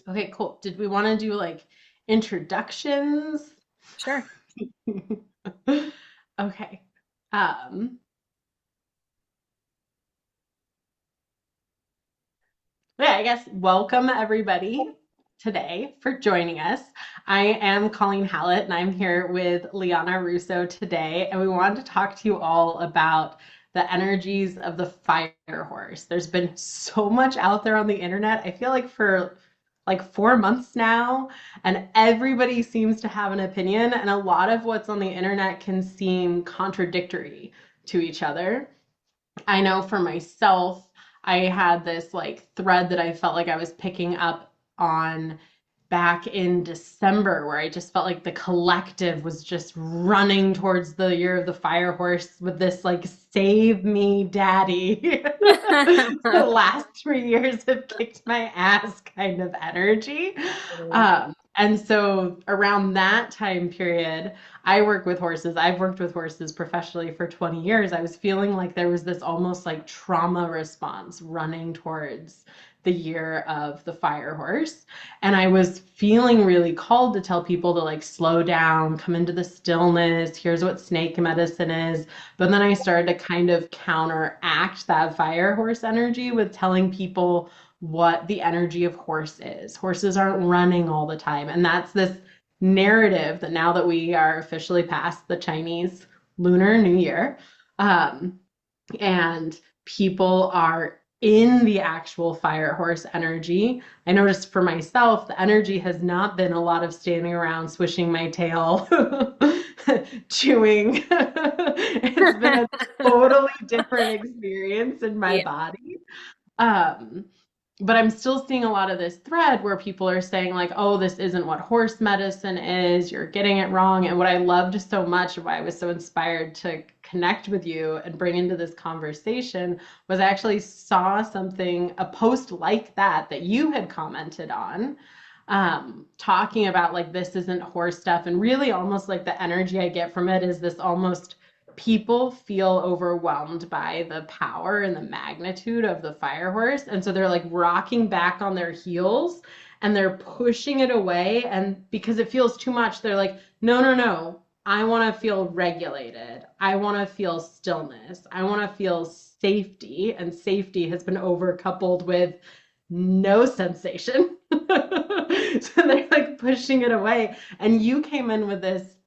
Okay, cool. Did we want to do like introductions? Sure. Okay. Um, yeah, I guess welcome everybody today for joining us. I am Colleen Hallett and I'm here with Liana Russo today, and we wanted to talk to you all about the energies of the fire horse. There's been so much out there on the internet. I feel like for like 4 months now, and everybody seems to have an opinion, and a lot of what's on the internet can seem contradictory to each other. I know for myself, I had this like thread that I felt like I was picking up on back in December, where I just felt like the collective was just running towards the year of the fire horse with this like save me daddy. The last 3 years have kicked my ass kind of energy. And so around that time period, I work with horses. I've worked with horses professionally for 20 years. I was feeling like there was this almost like trauma response running towards the year of the fire horse. And I was feeling really called to tell people to like slow down, come into the stillness. Here's what snake medicine is. But then I started to kind of counteract that fire horse energy with telling people what the energy of horse is. Horses aren't running all the time. And that's this narrative that now that we are officially past the Chinese Lunar New Year, um, and people are in the actual fire horse energy. I noticed for myself, the energy has not been a lot of standing around, swishing my tail, chewing. It's been a totally different experience in my Yeah. body. Um, but I'm still seeing a lot of this thread where people are saying, like, oh, this isn't what horse medicine is. You're getting it wrong. And what I loved so much, why I was so inspired to connect with you and bring into this conversation, was I actually saw something, a post like that you had commented on, talking about like this isn't horse stuff. And really almost like the energy I get from it is this almost people feel overwhelmed by the power and the magnitude of the fire horse. And so they're like rocking back on their heels and they're pushing it away. And because it feels too much, they're like, no, no, no. I want to feel regulated. I want to feel stillness. I want to feel safety. And safety has been overcoupled with no sensation. So they're like pushing it away. And you came in with this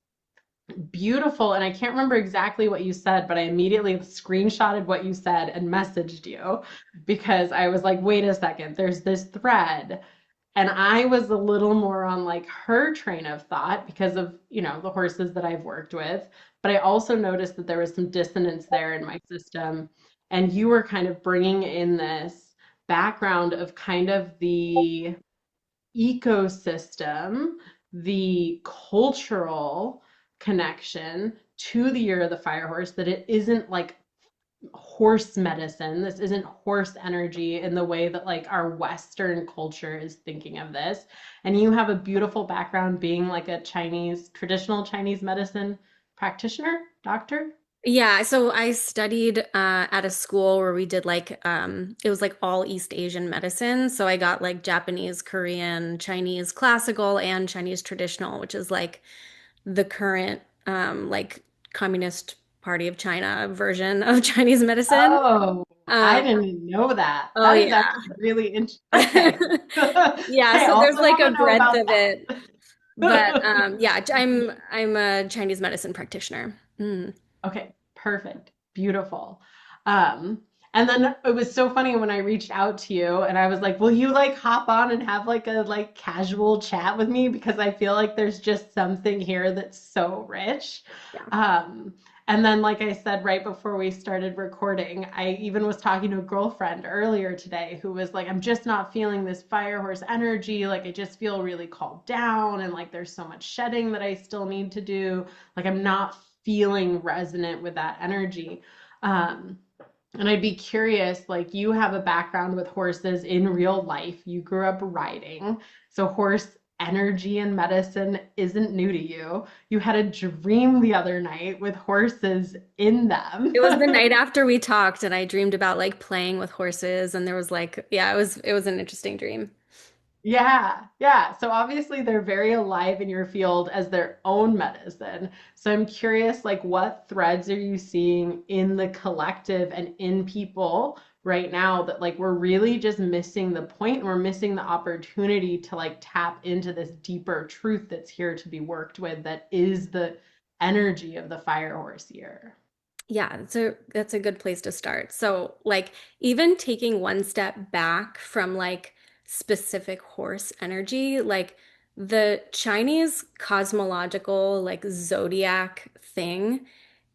beautiful, and I can't remember exactly what you said, but I immediately screenshotted what you said and messaged you because I was like, wait a second, there's this thread. And I was a little more on like her train of thought because of, the horses that I've worked with. But I also noticed that there was some dissonance there in my system. And you were kind of bringing in this background of kind of the ecosystem, the cultural connection to the year of the fire horse, that it isn't like horse medicine. This isn't horse energy in the way that like our Western culture is thinking of this. And you have a beautiful background being like a traditional Chinese medicine practitioner, doctor. Yeah, so I studied at a school where we did like it was like all East Asian medicine. So I got like Japanese, Korean, Chinese classical and Chinese traditional, which is like the current like Communist Party of China version of Chinese medicine. Oh, I Um didn't know that. oh That is yeah. actually really interesting. Okay. Yeah, I so there's also like want a to know breadth about of it. But that. yeah, I'm a Chinese medicine practitioner. Mm. Okay, perfect. Beautiful. Um, and then it was so funny when I reached out to you and I was like, "Will you like hop on and have like a like casual chat with me because I feel like there's just something here that's so rich." Yeah. Um, and then like I said right before we started recording, I even was talking to a girlfriend earlier today who was like, "I'm just not feeling this fire horse energy. Like I just feel really called down and like there's so much shedding that I still need to do. Like I'm not feeling resonant with that energy." Um, and I'd be curious, like you have a background with horses in real life. You grew up riding. So horse energy and medicine isn't new to you. You had a dream the other night with horses in them. It was the night after we talked and I dreamed about like playing with horses and there was like yeah, it was an interesting dream. Yeah, yeah. So obviously they're very alive in your field as their own medicine. So I'm curious, like, what threads are you seeing in the collective and in people right now that like we're really just missing the point and we're missing the opportunity to like tap into this deeper truth that's here to be worked with, that is the energy of the fire horse year. Yeah, so that's a good place to start. So, like, even taking one step back from like specific horse energy, like the Chinese cosmological, like zodiac thing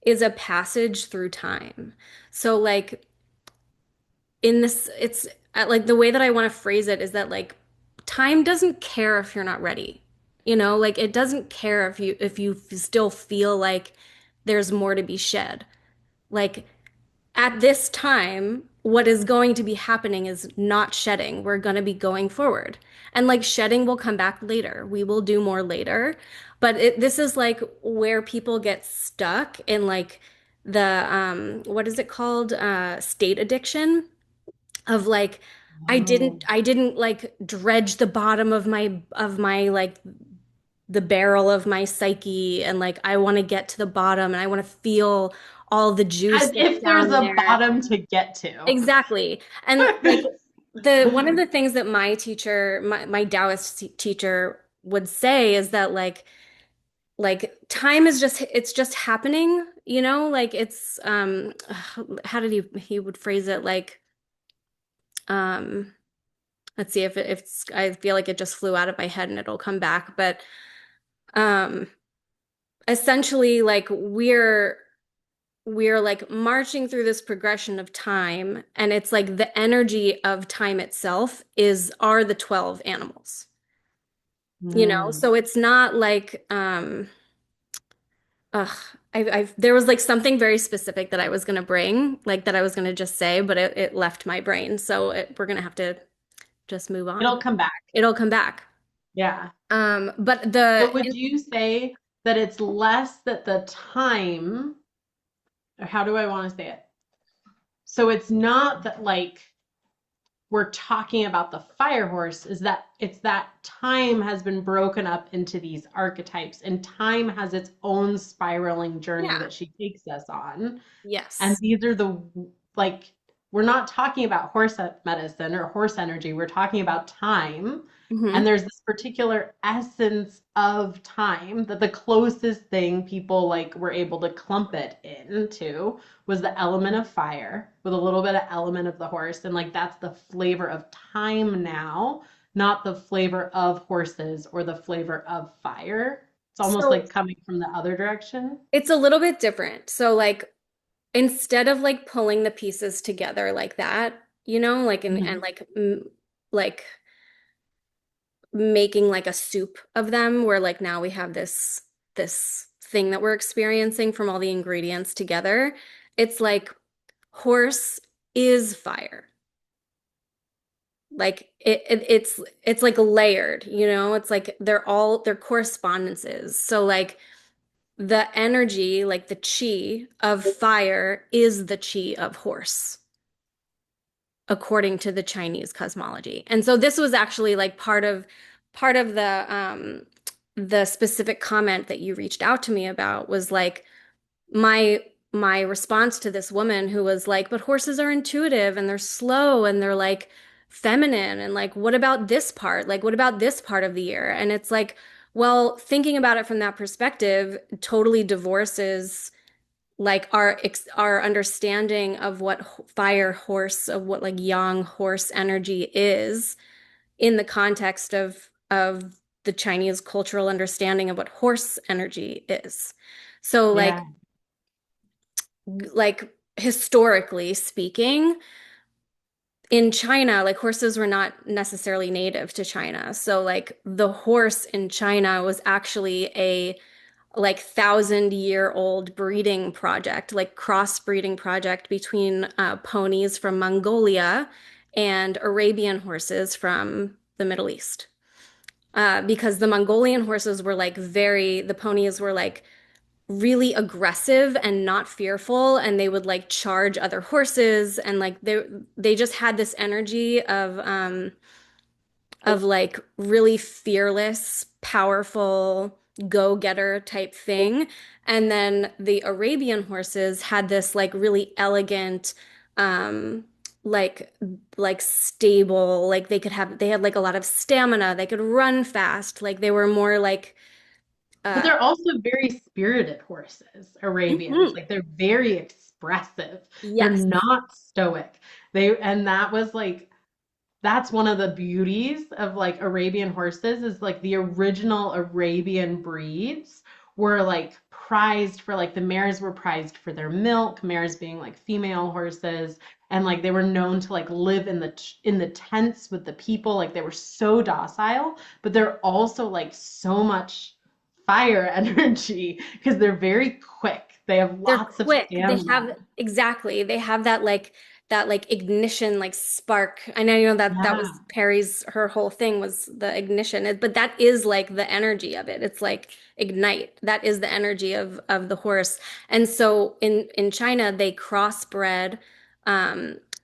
is a passage through time. So, like, in this, it's like the way that I want to phrase it is that like time doesn't care if you're not ready. You know, like it doesn't care if you still feel like there's more to be shed. Like at this time, what is going to be happening is not shedding. We're going to be going forward. And like shedding will come back later. We will do more later. But this is like where people get stuck in like the what is it called? State addiction of like Oh. I didn't like dredge the bottom of my like the barrel of my psyche and like I want to get to the bottom and I want to feel all the juice As that's if there's down a there. bottom to get to. Exactly. And like the one of the things that my teacher, my Taoist teacher would say is that like time is just it's just happening, you know, like it's how did he would phrase it like um let's see if it's I feel like it just flew out of my head and it'll come back, but um essentially like we're like marching through this progression of time and it's like the energy of time itself is are the 12 animals, you know, Mm. so it's not like ugh there was like something very specific that I was gonna bring like that I was gonna just say but it left my brain so we're gonna have to just move on. It'll come back. It'll come back. Yeah. But But would you say that it's less that the time, or how do I want to say it? So it's not that like we're talking about the fire horse, is that it's that time has been broken up into these archetypes and time has its own spiraling journey yeah, that she takes us on. And yes. these are the like we're not talking about horse medicine or horse energy. We're talking about time. And Hmm. there's this particular essence of time that the closest thing people like were able to clump it into was the element of fire with a little bit of element of the horse. And like that's the flavor of time now, not the flavor of horses or the flavor of fire. It's almost So like coming from the other direction. it's a little bit different. So like instead of like pulling the pieces together like that, you know, like and Mhm. like like making like a soup of them where like now we have this thing that we're experiencing from all the ingredients together. It's like horse is fire. Like it's like layered, you know? It's like they're correspondences. So like the energy, like the chi of fire is the chi of horse, according to the Chinese cosmology. And so this was actually like part of the specific comment that you reached out to me about was like my my response to this woman who was like, but horses are intuitive and they're slow and they're like feminine and like what about this part? Like what about this part of the year? And it's like, well, thinking about it from that perspective totally divorces like our understanding of what fire horse of what like yang horse energy is in the context of the Chinese cultural understanding of what horse energy is. So Yeah. like historically speaking, in China, like horses were not necessarily native to China. So like the horse in China was actually a like 1,000-year-old breeding project, like cross-breeding project between ponies from Mongolia and Arabian horses from the Middle East. Because the Mongolian horses were like the ponies were like really aggressive and not fearful, and they would like charge other horses, and like they just had this energy of like really fearless, powerful, go-getter type thing. And then the Arabian horses had this like really elegant, um, like stable, like they had like a lot of stamina, they could run fast, like they were more like But uh they're also very spirited horses, Arabians. mhm. Like they're very expressive. They're Yes, not stoic. And that was like that's one of the beauties of like Arabian horses is like the original Arabian breeds were like prized for like the mares were prized for their milk, mares being like female horses, and like they were known to like live in the tents with the people, like they were so docile, but they're also like so much fire energy because they're very quick. They have they're lots of quick. They stamina. have exactly. They have that like ignition like spark. I know you know that that Yeah. was Perry's her whole thing was the ignition. But that is like the energy of it. It's like ignite. That is the energy of the horse. And so in China they crossbred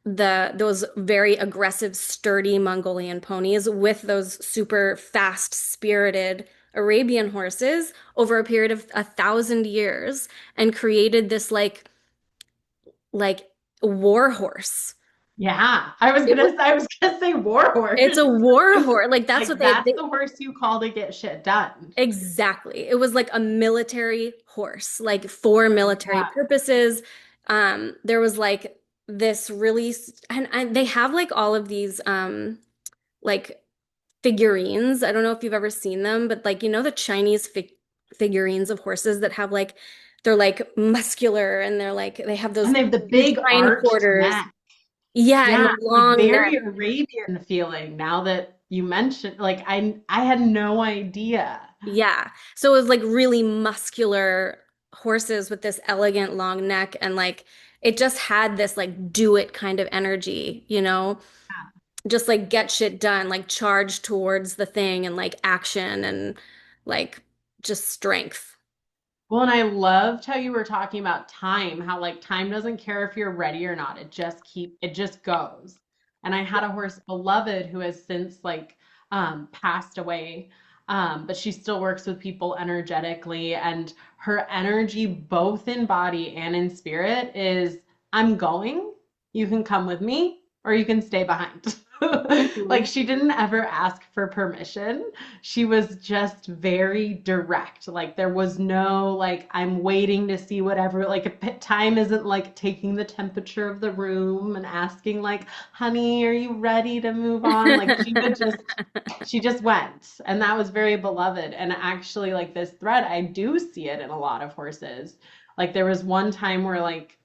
those very aggressive, sturdy Mongolian ponies with those super fast, spirited Arabian horses over a period of 1,000 years and created this like war horse. Yeah. It was I was gonna say war it's horse. a war horse. Like that's what Like that's they the horse you call to get shit done. exactly. It was like a military horse, like for military Yeah. purposes. There was like this really and they have like all of these like figurines. I don't know if you've ever seen them, but like you know the Chinese figurines of horses that have like they're like muscular and they're like they have And those they have the huge big arched hindquarters. neck. Yeah, and Yeah, the like long neck. very Arabian feeling now that you mentioned like I had no idea. Yeah. So it was like really muscular horses with this elegant long neck and like it just had this like do it kind of energy, you know? Just like get shit done, like charge towards the thing and like action and like just strength. Well, and I loved how you were talking about time, how like time doesn't care if you're ready or not. It just goes. And I had a horse, Beloved, who has since like passed away. But she still works with people energetically, and her energy, both in body and in spirit, is I'm going, you can come with me, or you can stay behind. Like Mhm. she didn't ever ask for permission. She was just very direct. Like there was no like I'm waiting to see whatever. Like time isn't like taking the temperature of the room and asking like, "Honey, are you ready to move on?" Like she just went. And that was very beloved. And actually like this thread, I do see it in a lot of horses. Like there was one time where like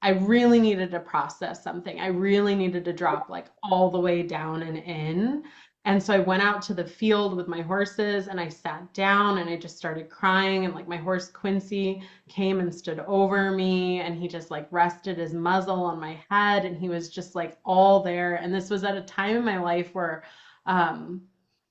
I really needed to process something. I really needed to drop like all the way down and in. And so I went out to the field with my horses and I sat down and I just started crying. And like my horse Quincy came and stood over me and he just like rested his muzzle on my head and he was just like all there. And this was at a time in my life where um,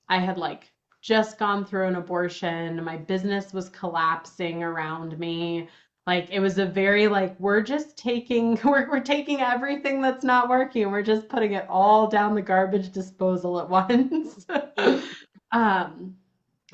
I had like just gone through an abortion. My business was collapsing around me. Like it was a very like we're just taking we're taking everything that's not working. We're just putting it all down the garbage disposal at once. um,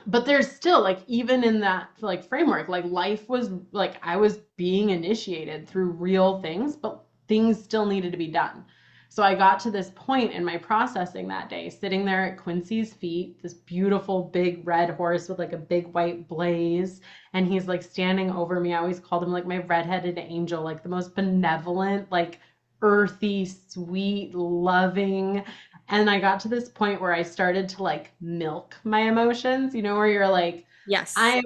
but there's still like even in that like framework, like life was like I was being initiated through real things, but things still needed to be done. So I got to this point in my processing that day, sitting there at Quincy's feet, this beautiful big red horse with like a big white blaze, and he's like standing over me. I always called him like my redheaded angel, like the most benevolent, like earthy, sweet, loving. And I got to this point where I started to like milk my emotions, you know, where you're like, Yes.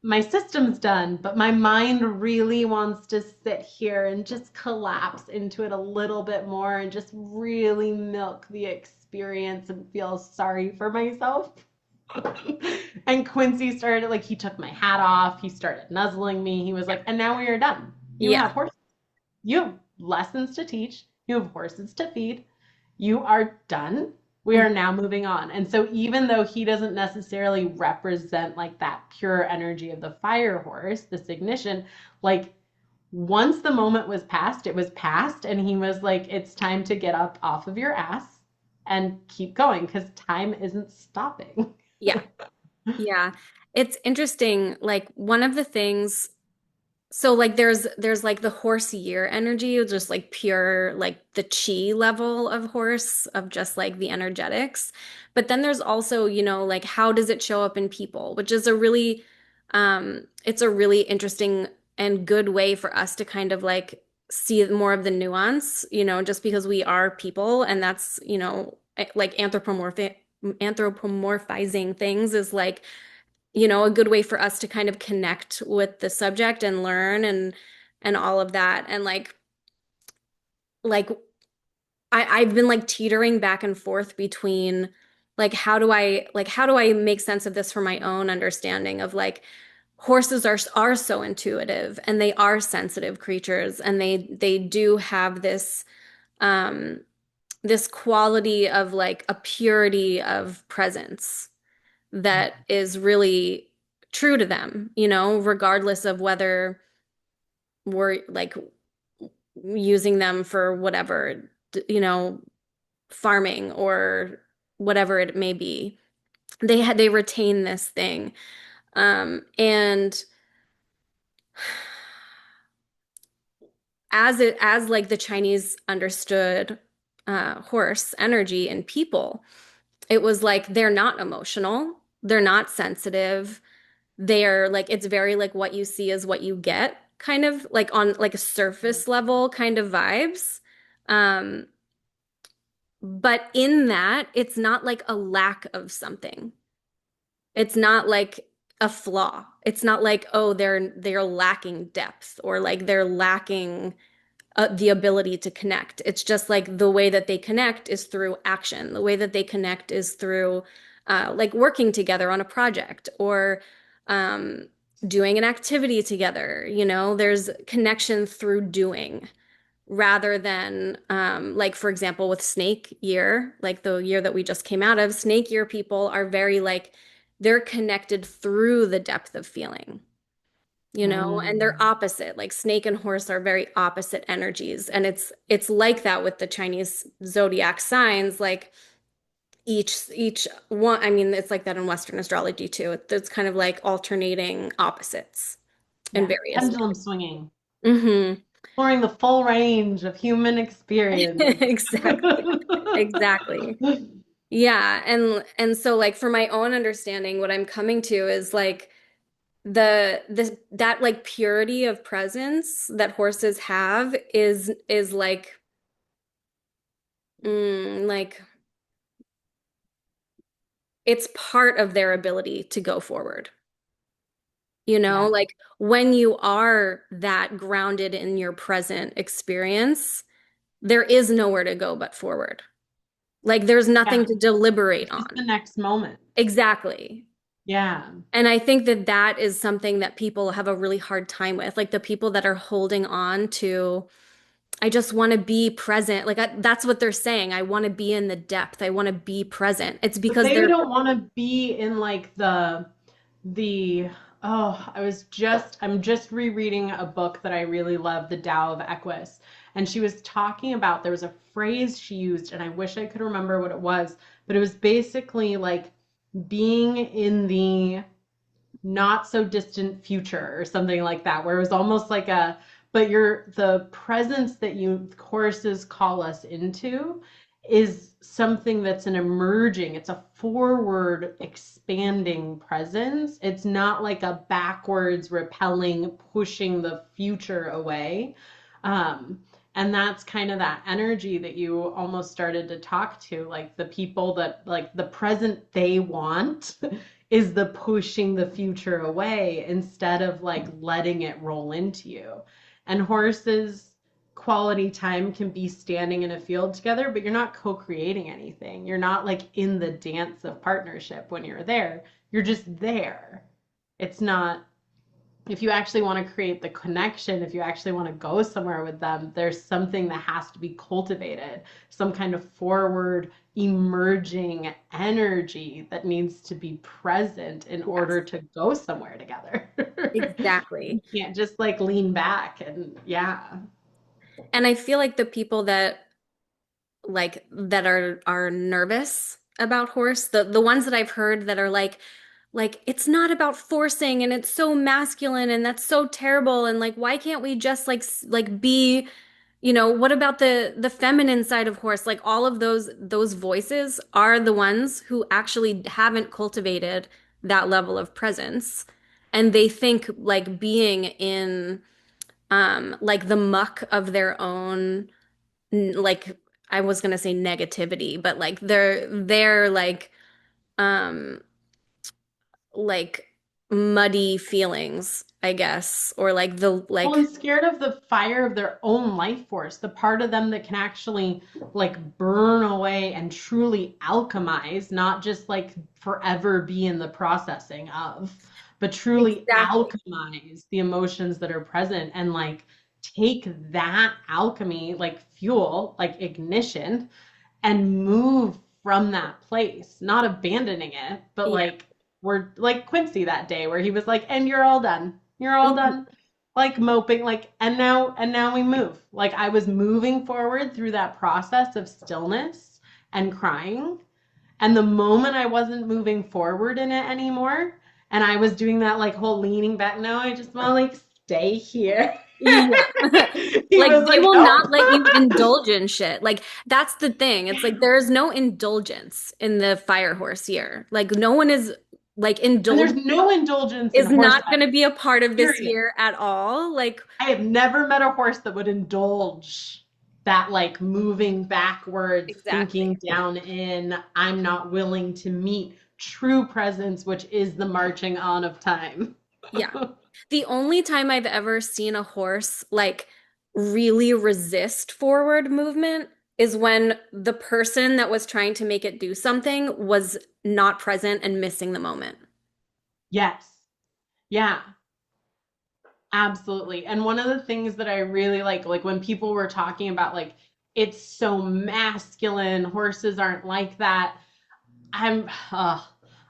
my system's done, but my mind really wants to sit here and just collapse into it a little bit more and just really milk the experience and feel sorry for myself. And Quincy started like he took my hat off, he started nuzzling me. He was like, "And now we are done. You Yeah. have horses. You have lessons to teach. You have horses to feed. You are done. We Mhm. are now moving on." And so even though he doesn't necessarily represent like that pure energy of the fire horse, this ignition, like once the moment was past, it was past and he was like, "It's time to get up off of your ass and keep going because time isn't stopping. Yeah. Yeah. It's interesting. Like one of the things, so like there's like the horse year energy, just like pure like the chi level of horse of just like the energetics. But then there's also, like how does it show up in people, which is a really it's a really interesting and good way for us to kind of like see more of the nuance, just because we are people and that's, like anthropomorphizing things is like a good way for us to kind of connect with the subject and learn and all of that. And like I've been like teetering back and forth between like how do I make sense of this for my own understanding of like horses are so intuitive and they are sensitive creatures and they do have um this quality of like a purity of presence that is really true to them, regardless of whether we're like using them for whatever, farming or whatever it may be. They retain this thing. And as like the Chinese understood horse energy and people, it was like they're not emotional, they're not sensitive. They're like it's very like what you see is what you get, kind of like on like a surface level kind of vibes. Um, but in that, it's not like a lack of something. It's not like a flaw. It's not like, oh, they're lacking depth or like they're lacking the ability to connect. It's just like the way that they connect is through action. The way that they connect is through like working together on a project or um, doing an activity together. There's connection through doing rather than like, for example, with Snake Year, like the year that we just came out of, Snake Year people are very like, they're connected through the depth of feeling, and they're Mm. opposite. Like snake and horse are very opposite energies. And it's like that with the Chinese zodiac signs, like each one, I mean, it's like that in Western astrology too. It's kind of like alternating opposites in Yeah, various pendulum ways. swinging, Hmm. exploring the full range of human experience. Exactly. Exactly. Yeah, and so like for my own understanding, what I'm coming to is like that like purity of presence that horses have is like like it's part of their ability to go forward. Yeah, Like when you are that grounded in your present experience, there is nowhere to go but forward. Like there's yeah. nothing to deliberate It's just the on. next moment. Exactly. Yeah. And I think that that is something that people have a really hard time with. Like the people that are holding on to, I just want to be present. Like that's what they're saying. I want to be in the depth. I want to be present. It's But because they they're don't want to be in like the oh, I'm just rereading a book that I really love, The Tao of Equus. And she was talking about there was a phrase she used, and I wish I could remember what it was, but it was basically like being in the not so distant future or something like that, where it was almost like but the presence that you courses call us into is something that's an emerging, it's a forward expanding presence. It's not like a backwards repelling, pushing the future away. Um, and that's kind of that energy that you almost started to talk to, like the people that like the present they want is the pushing the future away instead of like letting it roll into you. And horses quality time can be standing in a field together, but you're not co-creating anything. You're not like in the dance of partnership when you're there. You're just there. It's not, if you actually want to create the connection, if you actually want to go somewhere with them, there's something that has to be cultivated, some kind of forward emerging energy that needs to be present in yes, order to go somewhere together. You exactly. can't just like lean back and yeah. And I feel like the people that like that are nervous about horse. The ones that I've heard that are like it's not about forcing and it's so masculine and that's so terrible and like why can't we just like be, what about the feminine side of horse? Like all of those voices are the ones who actually haven't cultivated that level of presence. And they think like being in like the muck of their own like I was gonna say negativity, but like they're um like muddy feelings, I guess, or like the Well, I'm like scared of the fire of their own life force, the part of them that can actually like burn away and truly alchemize, not just like forever be in the processing of, but truly exactly. alchemize the emotions that are present and like take that alchemy, like fuel, like ignition, and move from that place, not abandoning it, but Yeah. like we're like Quincy that day where he was like, and you're all done. You're all Mhm. done. Like moping, like, and now we move. Like I was moving forward through that process of stillness and crying. And the moment I wasn't moving forward in it anymore, and I was doing that like whole leaning back, no, I just want to like stay here. Yeah. He Like was they like, will nope. not let you indulge in shit. Like that's the thing. It's like there is no indulgence in the fire horse year. Like no one is like And there's indulgence no indulgence in is not horseback, going to be a part of this period. year at all. Like I have never met a horse that would indulge that like moving backwards, exactly. sinking down in, I'm not willing to meet true presence, which is the marching on of time. Yeah. The only time I've ever seen a horse like really resist forward movement is when the person that was trying to make it do something was not present and missing the moment. Yes. Yeah, absolutely. And one of the things that I really like when people were talking about like, it's so masculine, horses aren't like that. I'm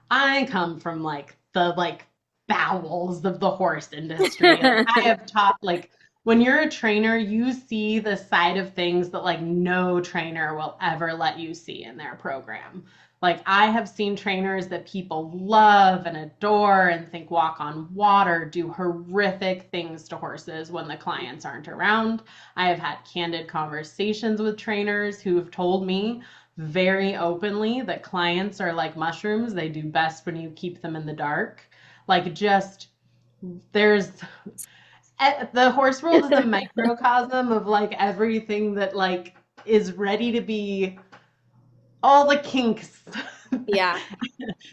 I come from like the like bowels of the horse industry. Like I have taught like when you're a trainer, you see the side of things that like no trainer will ever let you see in their program. Like I have seen trainers that people love and adore and think walk on water, do horrific things to horses when the clients aren't around. I have had candid conversations with trainers who have told me very openly that clients are like mushrooms. They do best when you keep them in the dark. Like, just there's the horse world is a microcosm of like everything that like is ready to be all the kinks Yeah.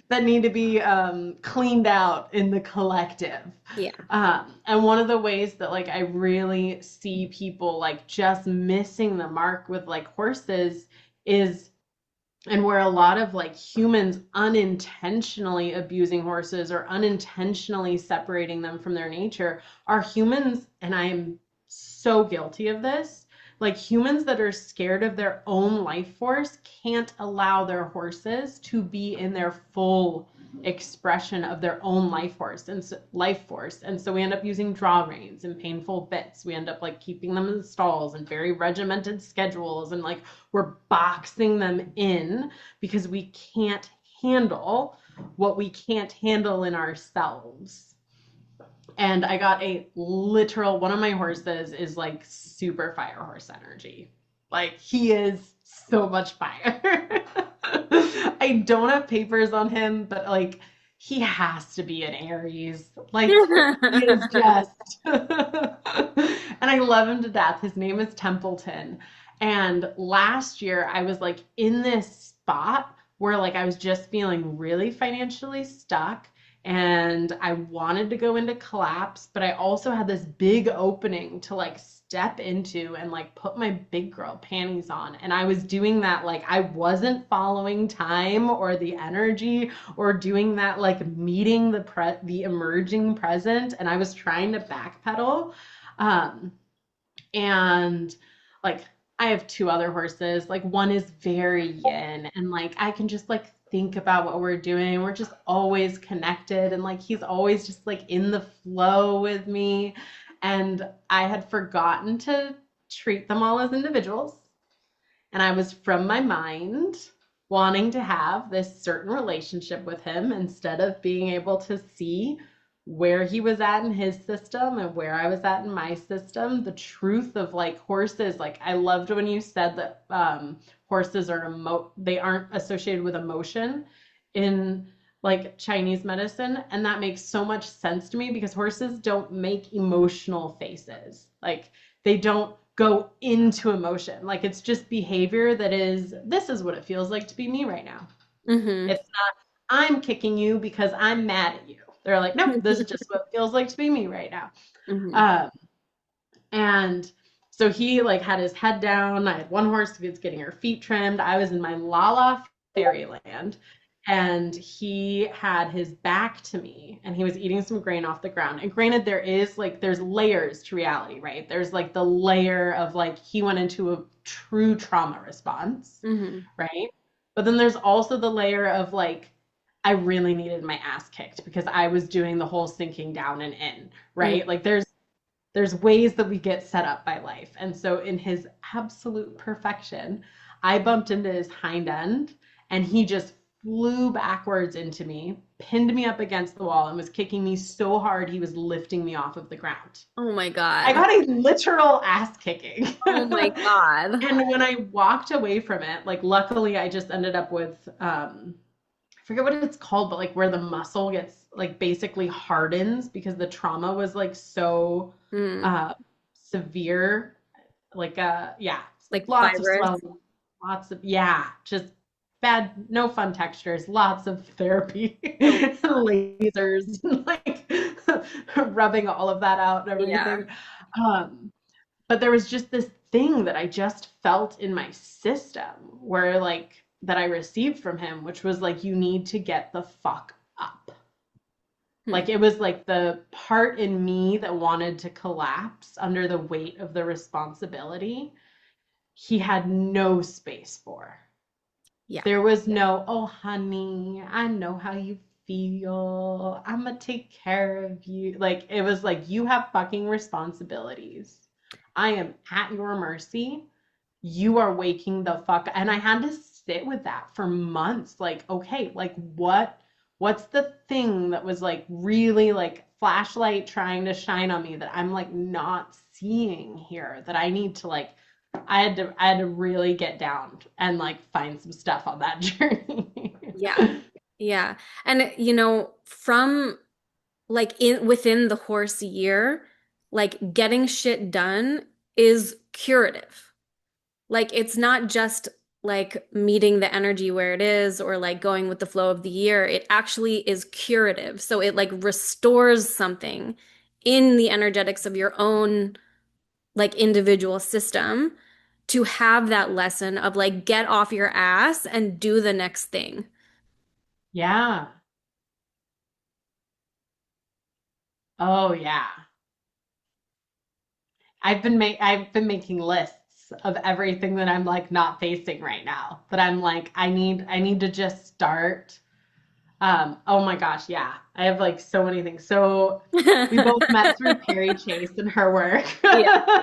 that need to be cleaned out in the collective. Yeah. And one of the ways that like I really see people like just missing the mark with like horses is and where a lot of like humans unintentionally abusing horses or unintentionally separating them from their nature are humans, and I am so guilty of this. Like humans that are scared of their own life force can't allow their horses to be in their full expression of their own life force, and so we end up using draw reins and painful bits. We end up like keeping them in the stalls and very regimented schedules, and like we're boxing them in because we can't handle what we can't handle in ourselves. And I got a literal one of my horses is like super fire horse energy. Like he is so much fire. I don't have papers on him, but like he has to be an Aries. Like he is just and I love him to death. His name is Templeton. And last year I was like in this spot where like I was just feeling really financially stuck and I wanted to go into collapse, but I also had this big opening to like step into and like put my big girl panties on. And I was doing that like I wasn't following time or the energy or doing that like meeting the emerging present, and I was trying to backpedal. Um and like I have two other horses. Like one is very yin and like I can just like think about what we're doing. We're just always connected and like he's always just like in the flow with me. And I had forgotten to treat them all as individuals. And I was from my mind wanting to have this certain relationship with him instead of being able to see where he was at in his system and where I was at in my system. The truth of like horses, like I loved when you said that horses are they aren't associated with emotion in like Chinese medicine, and that makes so much sense to me because horses don't make emotional faces. Like they don't go into emotion. Like it's just behavior that is, this is what it feels like to be me right now. Mm-hmm. It's not, I'm kicking you because I'm mad at you. They're like, nope, this is just what it feels like to be me right now. Mm-hmm. Um, and so he like had his head down. I had one horse who was getting her feet trimmed. I was in my Lala fairyland. And he had his back to me and he was eating some grain off the ground. And granted, there's layers to reality, right? There's like the layer of like he went into a true trauma response, Mm-hmm. right? But then there's also the layer of like, I really needed my ass kicked because I was doing the whole sinking down and in, right? Like there's ways that we get set up by life. And so in his absolute perfection, I bumped into his hind end and he just flew backwards into me, pinned me up against the wall and was kicking me so hard he was lifting me off of the ground. Oh my I God. got a literal ass kicking. Oh my God. And when I walked away from it, like luckily I just ended up with I forget what it's called, but like where the muscle gets like basically hardens because the trauma was like so Mm. uh severe. Like yeah, Like lots of fibrous. swelling, lots of yeah, just bad, no fun textures, lots of therapy, Oh, lasers, and like rubbing all of that out and yeah. everything. Um, but there was just this thing that I just felt in my system where like that I received from him, which was like, you need to get the fuck up. Hmm. Like it was like the part in me that wanted to collapse under the weight of the responsibility he had no space for. Yeah. There was no, oh, honey, I know how you feel. I'm gonna take care of you. Like, it was like, you have fucking responsibilities. I am at your mercy. You are waking the fuck. And I had to sit with that for months. Like, okay, like what's the thing that was like really like flashlight trying to shine on me that I'm like not seeing here that I need to like I had to really get down and like find some stuff on that journey. Yeah. Yeah. And from like in within the horse year, like getting shit done is curative. Like it's not just like meeting the energy where it is or like going with the flow of the year. It actually is curative. So it like restores something in the energetics of your own like individual system to have that lesson of like get off your ass and do the next thing. Yeah. Oh yeah. I've been making lists of everything that I'm like not facing right now. That I'm like I need to just start. Oh my gosh, yeah. I have like so many things. So we both met through Perry Chase and her work. Yeah.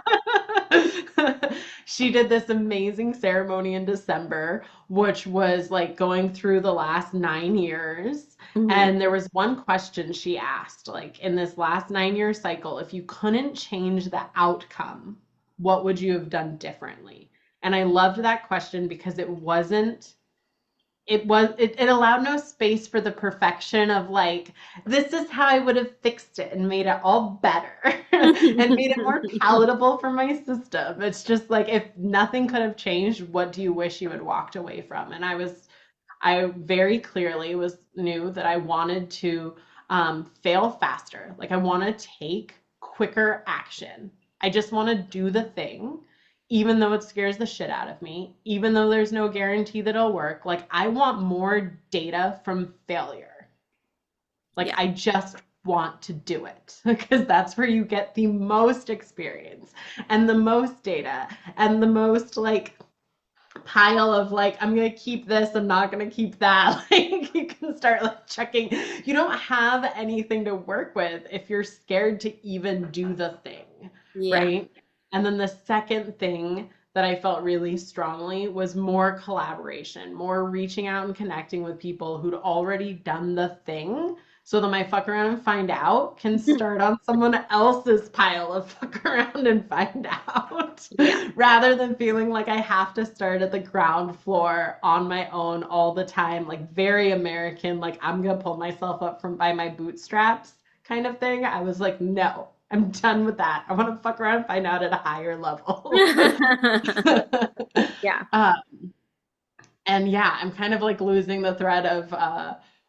She did this amazing ceremony in December, which was like going through the last 9 years. Mhm. And there was one question she asked, like in this last 9 year cycle, if you couldn't change the outcome, what would you have done differently? And I loved that question because it allowed no space for the perfection of like, this is how I would have fixed it and made it all better and made it more palatable for my system. It's just like, if nothing could have changed, what do you wish you had walked away from? And I very clearly was knew that I wanted to fail faster. Like I want to take quicker action. I just want to do the thing, even though it scares the shit out of me, even though there's no guarantee that it'll work. Like I want more data from failure. Like Yeah. I just want to do it because that's where you get the most experience and the most data and the most like pile of like, I'm gonna keep this, I'm not gonna keep that. Like you can start like checking. You don't have anything to work with if you're scared to even do the thing, Yeah. right? And then the second thing that I felt really strongly was more collaboration, more reaching out and connecting with people who'd already done the thing so that my fuck around and find out can start on someone else's pile of fuck around and find out Yeah. rather than feeling like I have to start at the ground floor on my own all the time, like very American, like I'm gonna pull myself up from by my bootstraps kind of thing. I was like, no, I'm done with that. I want to fuck around and find out at a higher level. Yeah. uh, and yeah, I'm kind of like losing the thread of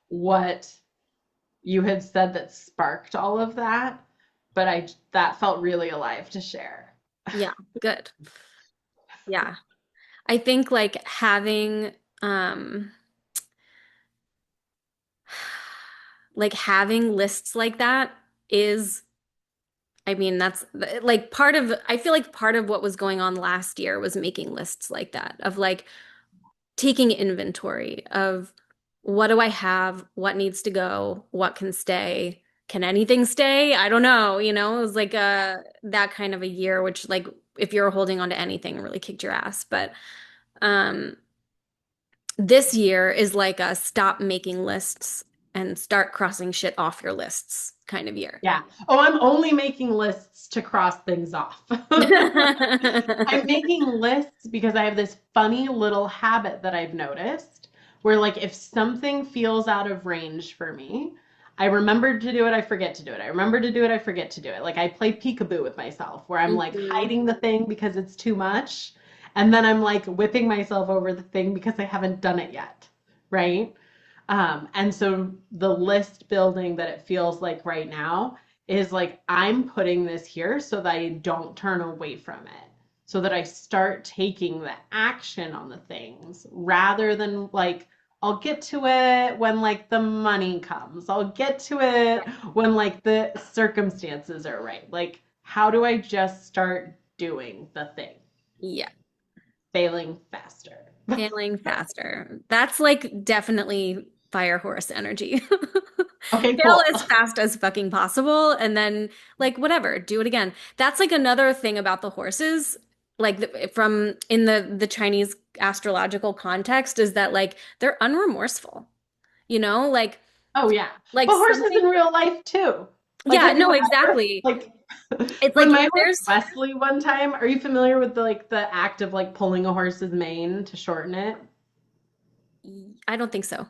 what you had said that sparked all of that, but I that felt really alive to share. Yeah. Good. Yeah. I think like having lists like that is, I mean, that's like I feel like part of what was going on last year was making lists like that of like taking inventory of what do I have, what needs to go, what can stay, can anything stay? I don't know, it was like that kind of a year, which like if you're holding on to anything really kicked your ass. But um this year is like a stop making lists and start crossing shit off your lists kind of year. Yeah. Oh, I'm only making lists to cross things off. I'm making lists because I have this funny little habit that I've noticed where, like, if something feels out of range for me, I remember to do it, I forget to do it. I remember to do it, I forget to do it. Like, I play peekaboo with myself where I'm like Mhm. hiding the thing because it's too much. And then I'm like whipping myself over the thing because I haven't done it yet. Right. And so the list building that it feels like right now is like I'm putting this here so that I don't turn away from it, so that I start taking the action on the things rather than like I'll get to it when like the money comes. I'll get to it when like the circumstances are right. Like how do I just start doing the thing? Yeah. Failing faster. Failing faster. That's like definitely fire horse energy. Okay, Fail cool. as fast as fucking possible and then like whatever, do it again. That's like another thing about the horses, like from in the Chinese astrological context is that like they're unremorseful. You know, Oh yeah. like But horses in something. real life too. Like Yeah, have you no, ever exactly. like It's when like my if horse there's Wesley one time, are you familiar with the like the act of like pulling a horse's mane to shorten it? I don't think so.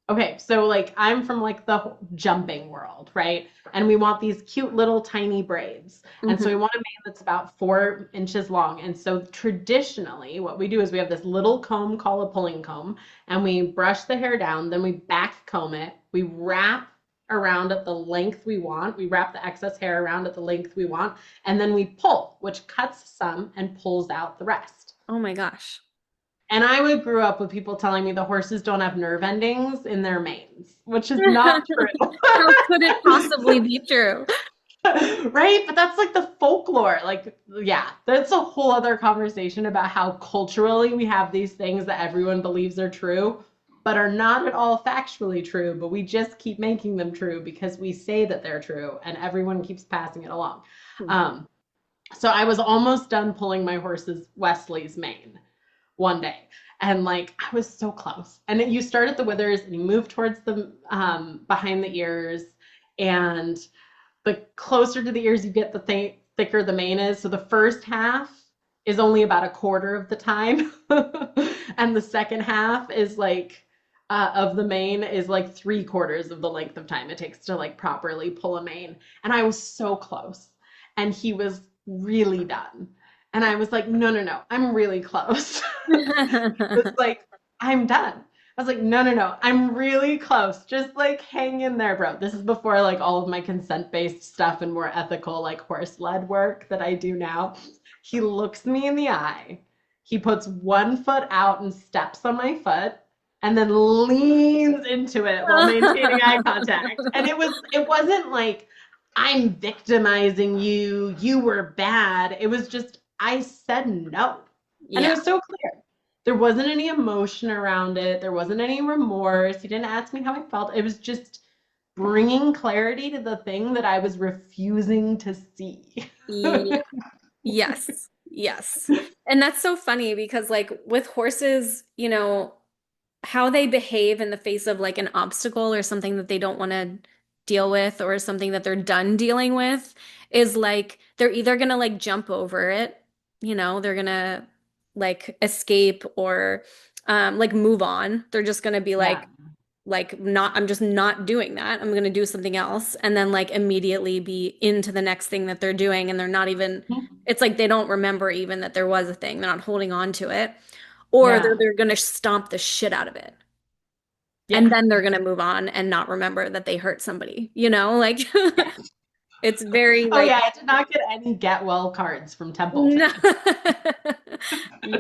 Okay, so like I'm from like the jumping world, right? And we want these cute little tiny braids. And so we Hmm. want a mane that's about 4 inches long. And so traditionally, what we do is we have this little comb called a pulling comb, and we brush the hair down, then we back comb it, we wrap around at the length we want, we wrap the excess hair around at the length we want, and then we pull, which cuts some and pulls out the rest. Oh my gosh. And I would grew up with people telling me the horses don't have nerve endings in their manes, which is not true. How could it possibly be true? Right? But that's like the folklore. Like, yeah, that's a whole other conversation about how culturally we have these things that everyone believes are true, but are not at all factually true. But we just keep making them true because we say that they're true and everyone keeps passing it along. Um, so I was almost done pulling my horse's Wesley's mane one day. And like I was so close. And you start at the withers and you move towards the behind the ears. And the closer to the ears you get, the thicker the mane is. So the first half is only about a quarter of the time. And the second half is like of the mane is like 3/4 of the length of time it takes to like properly pull a mane. And I was so close. And he was really done. And I was like, no, no, no, I'm really close. Was like, I'm done. I was like, no, no, no, I'm really close. Just like hang in there, bro. This is before like all of my consent-based stuff and more ethical, like horse-led work that I do now. He looks me in the eye. He puts one foot out and steps on my foot and then leans into it while maintaining eye contact. And it wasn't like I'm victimizing you, you were bad. It was just I said no. And it Yeah. was so clear. There wasn't any emotion around it. There wasn't any remorse. He didn't ask me how I felt. It was just bringing clarity to the thing that I was refusing to see. Yeah. Yes. Yes. And that's so funny because like with horses, how they behave in the face of like an obstacle or something that they don't want to deal with or something that they're done dealing with is like they're either gonna like jump over it, they're gonna like escape or like move on. They're just gonna be Yeah. like not I'm just not doing that. I'm gonna do something else and then like immediately be into the next thing that they're doing and they're not even it's like they don't remember even that there was a thing. They're not holding on to it. Or they're Yeah. they're gonna stomp the shit out of it. And Yeah. then they're gonna move on and not remember that they hurt somebody, Like Yeah. it's very Oh like yeah, I did not get any get well cards from no. Templeton. No. They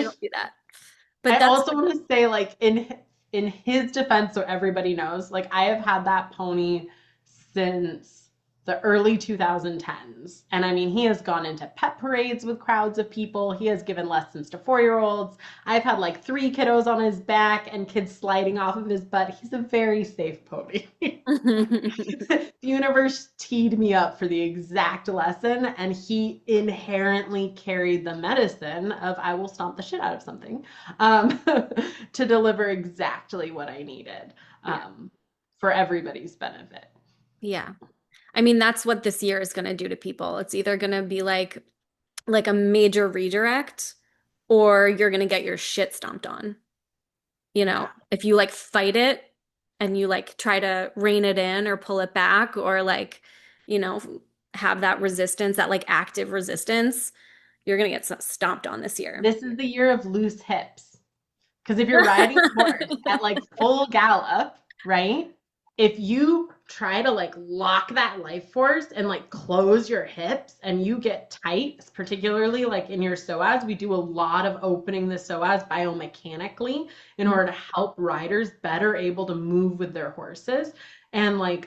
don't do that. But I that's also want to say, like, in his defense, so everybody knows, like, I have had that pony since the early 2010s. And I mean, he has gone into pet parades with crowds of people. He has given lessons to 4-year-olds. I've had like 3 kiddos on his back and kids sliding off of his butt. He's a very safe pony. The universe teed me up for the exact lesson, and he inherently carried the medicine of I will stomp the shit out of something um, to deliver exactly what I needed Yeah. for everybody's benefit. Yeah. I mean, that's what this year is going to do to people. It's either going to be like a major redirect or you're going to get your shit stomped on. Yeah. If you like fight it and you like try to rein it in or pull it back or like, you know, have that resistance, that like active resistance, you're going to get stomped on this year. This is the year of loose hips. Because if you're riding a horse at like full gallop, right? If you try to like lock that life force and like close your hips and you get tight, particularly like in your psoas, we do a lot of opening the psoas biomechanically in order to help riders better able to move with their horses. And like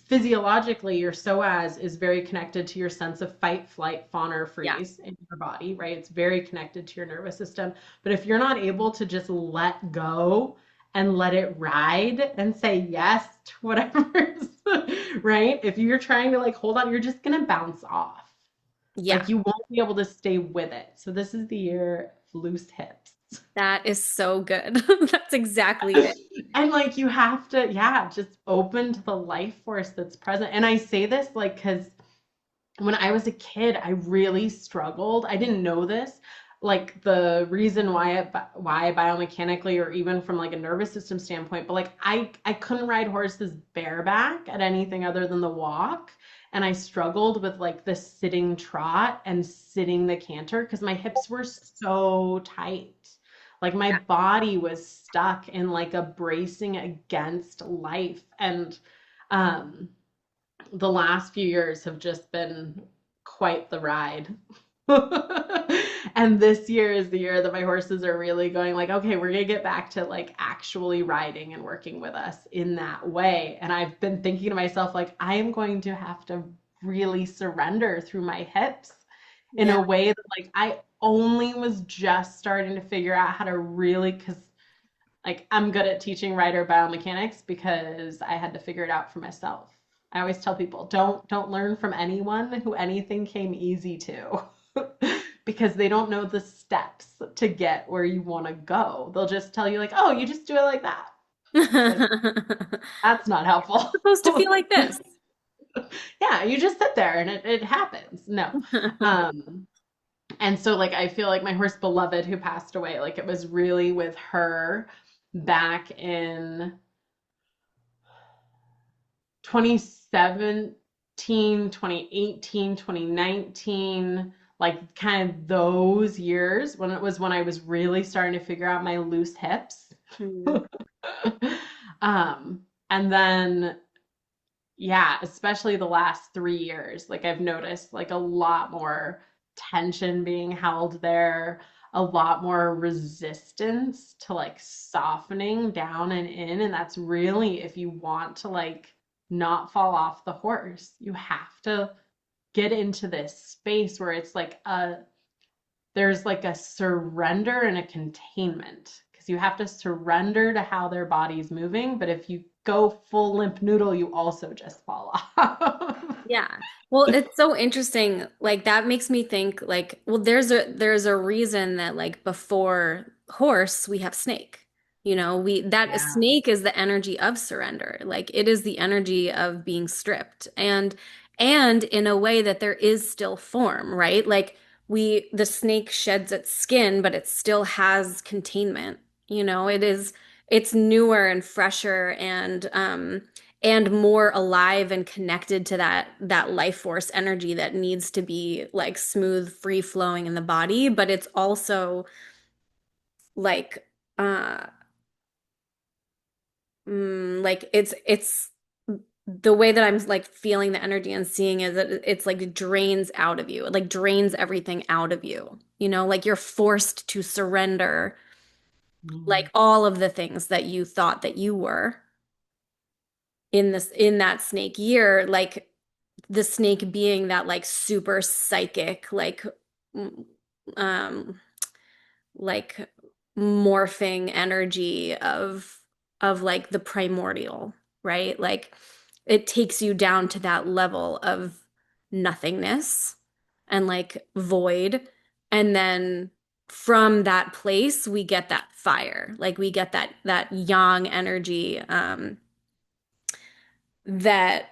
physiologically, your psoas is very connected to your sense of fight, flight, fawn, or Yeah. freeze in your body, right? It's very connected to your nervous system. But if you're not able to just let go and let it ride and say yes to whatever's right, if you're trying to like hold on, you're just gonna bounce off. Yeah. Like you won't be able to stay with it. So this is the year of loose hips. That is so good. That's exactly it. And like you have to, yeah, just open to the life force that's present. And I say this like because when I was a kid, I really struggled. I didn't know this. Like the reason why biomechanically or even from like a nervous system standpoint, but like I couldn't ride horses bareback at anything other than the walk. And I struggled with like the sitting trot and sitting the canter because my hips were so tight. Like my body was stuck in like a bracing against life. And um the last few years have just been quite the ride. And this year is the year that my horses are really going like, okay, we're gonna get back to like actually riding and working with us in that way. And I've been thinking to myself, like, I am going to have to really surrender through my hips in Yeah. a way that like I only was just starting to figure out how to really, because like I'm good at teaching rider biomechanics because I had to figure it out for myself. I always tell people, don't learn from anyone who anything came easy to. Because they don't know the steps to get where you want to go. They'll just tell you like, "Oh, you just do it like that." It's like that's not helpful. Supposed to feel like this. Yeah, you just sit there and it happens. No. Um and so like I feel like my horse Beloved who passed away, like it was really with her back in 2017, 2018, 2019, like kind of those years when it was when I was really starting to figure out my loose hips. Hmm. And then, yeah, especially the last 3 years, like I've noticed like a lot more tension being held there, a lot more resistance to like softening down and in. And that's really if you want to like not fall off the horse, you have to get into this space where it's like there's like a surrender and a containment because you have to surrender to how their body's moving. But if you go full limp noodle, you also just fall off. Yeah. Well, it's so interesting. Like that makes me think like, well, there's a reason that like before horse we have snake. You know, we that a Yeah. snake is the energy of surrender. Like it is the energy of being stripped and in a way that there is still form, right? Like the snake sheds its skin, but it still has containment. You know, it's newer and fresher and more alive and connected to that life force energy that needs to be like smooth, free flowing in the body, but it's also like uh like it's the way that I'm like feeling the energy and seeing is that it's like it drains out of you. It like drains everything out of you. You know, like you're forced to surrender Mm. like all of the things that you thought that you were in that snake year, like the snake being that like super psychic mm, um like morphing energy of like the primordial, right? Like it takes you down to that level of nothingness and like void, and then from that place we get that fire, like we get that yang energy, that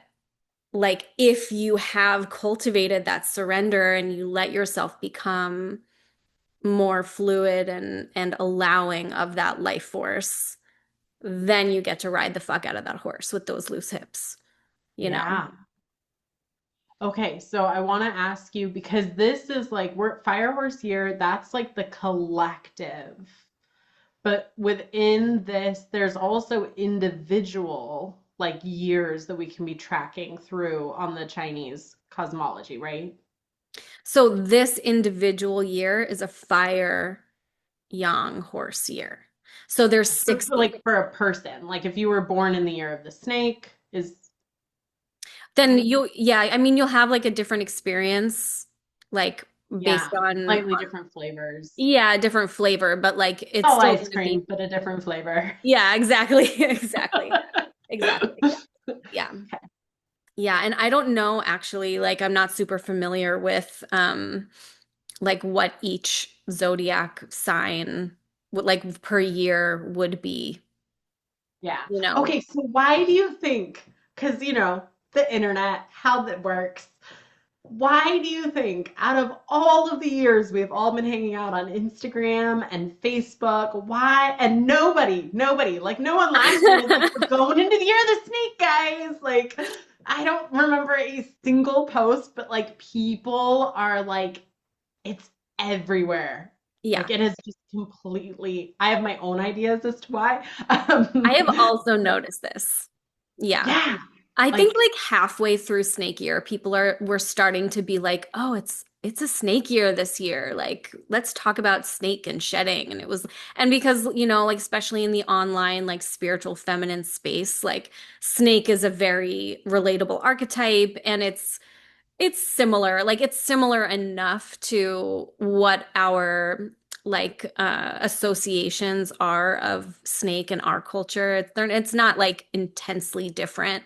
like if you have cultivated that surrender and you let yourself become more fluid and allowing of that life force, then you get to ride the fuck out of that horse with those loose hips, you know? Yeah. Okay, so I want to ask you because this is like we're Fire Horse Year, that's like the collective. But within this, there's also individual like years that we can be tracking through on the Chinese cosmology, right? So this individual year is a fire yang horse year. So there's For 60. like for a person, like if you were born in the year of the snake, is Then yeah, I mean, you'll have like a different experience, like yeah, based on, slightly different flavors. yeah, different flavor, but like it's All still ice going to be, cream, but a different flavor. yeah, exactly, exactly, exactly. Yeah. Yeah, and I don't know actually, like I'm not super familiar with like what each zodiac sign would like per year would be, Yeah. you know. Okay, so why do you think, because the internet, how that works, why do you think out of all of the years we've all been hanging out on Instagram and Facebook, why, and nobody, like no one last year was like, we're going into the year of the snake, guys. Like, I don't remember a single post, but like people are like, it's everywhere. Yeah. Like it has just completely, I have my own ideas as to why. I have also noticed this. Yeah. Yeah, I think like, like halfway through snake year, we're starting to be like, oh, it's a snake year this year. Like, let's talk about snake and shedding. And because, you know, like especially in the online, like spiritual feminine space, like snake is a very relatable archetype and it's similar. Like it's similar enough to what our like associations are of snake in our culture. It's not like intensely different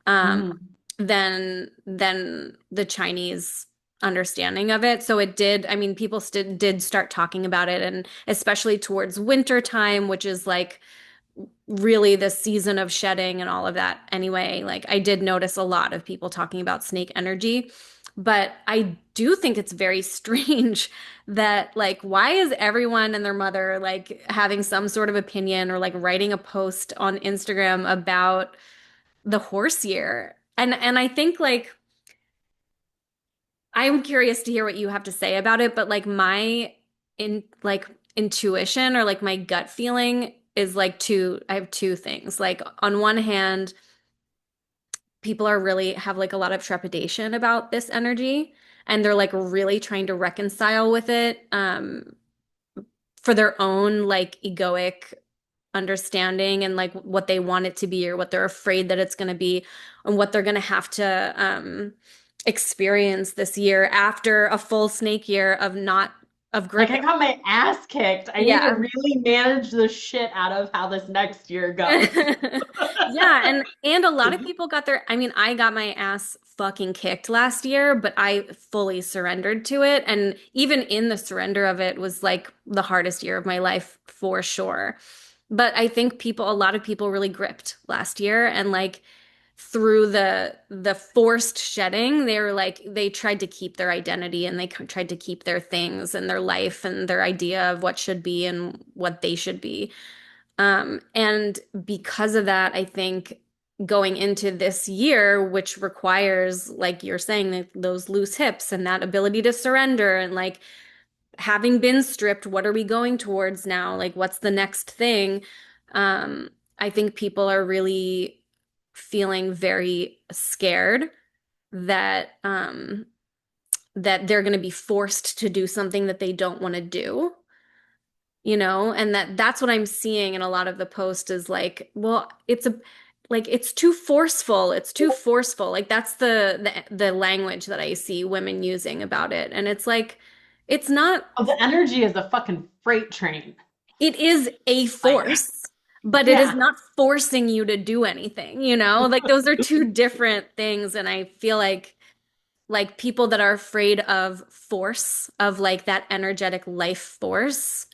um mm, than the Chinese understanding of it. So it did, I mean, people still did start talking about it, and especially towards winter time, which is like really the season of shedding and all of that anyway. Like I did notice a lot of people talking about snake energy, but I do think it's very strange that like why is everyone and their mother like having some sort of opinion or like writing a post on Instagram about the horse year? And I think like I'm curious to hear what you have to say about it, but like my in like intuition or like my gut feeling is like I have two things. Like on one hand, people are really have like a lot of trepidation about this energy and they're like really trying to reconcile with it for their own like egoic understanding and like what they want it to be or what they're afraid that it's going to be and what they're going to have to experience this year after a full snake year of not of Like I gripping. got my ass kicked. I need to Yeah. really manage the shit out of how this next year goes. Yeah, and a lot of people got their, I mean, I got my ass fucking kicked last year, but I fully surrendered to it. And even in the surrender of it was like the hardest year of my life for sure. But I think people, a lot of people really gripped last year and like through the forced shedding, they were like they tried to keep their identity and they tried to keep their things and their life and their idea of what should be and what they should be. And because of that, I think going into this year, which requires, like you're saying, that those loose hips and that ability to surrender and like having been stripped, what are we going towards now? Like, what's the next thing? I think people are really feeling very scared that that they're going to be forced to do something that they don't want to do, you know, and that's what I'm seeing in a lot of the posts is like, well, it's a like it's too forceful. It's too forceful. Like that's the language that I see women using about it. And it's like it's not Oh, the energy is a fucking freight train. it is a Like, force, but it is yeah. not forcing you to do anything, you know? Like those are two different things and I feel like people that are afraid of force, of like that energetic life force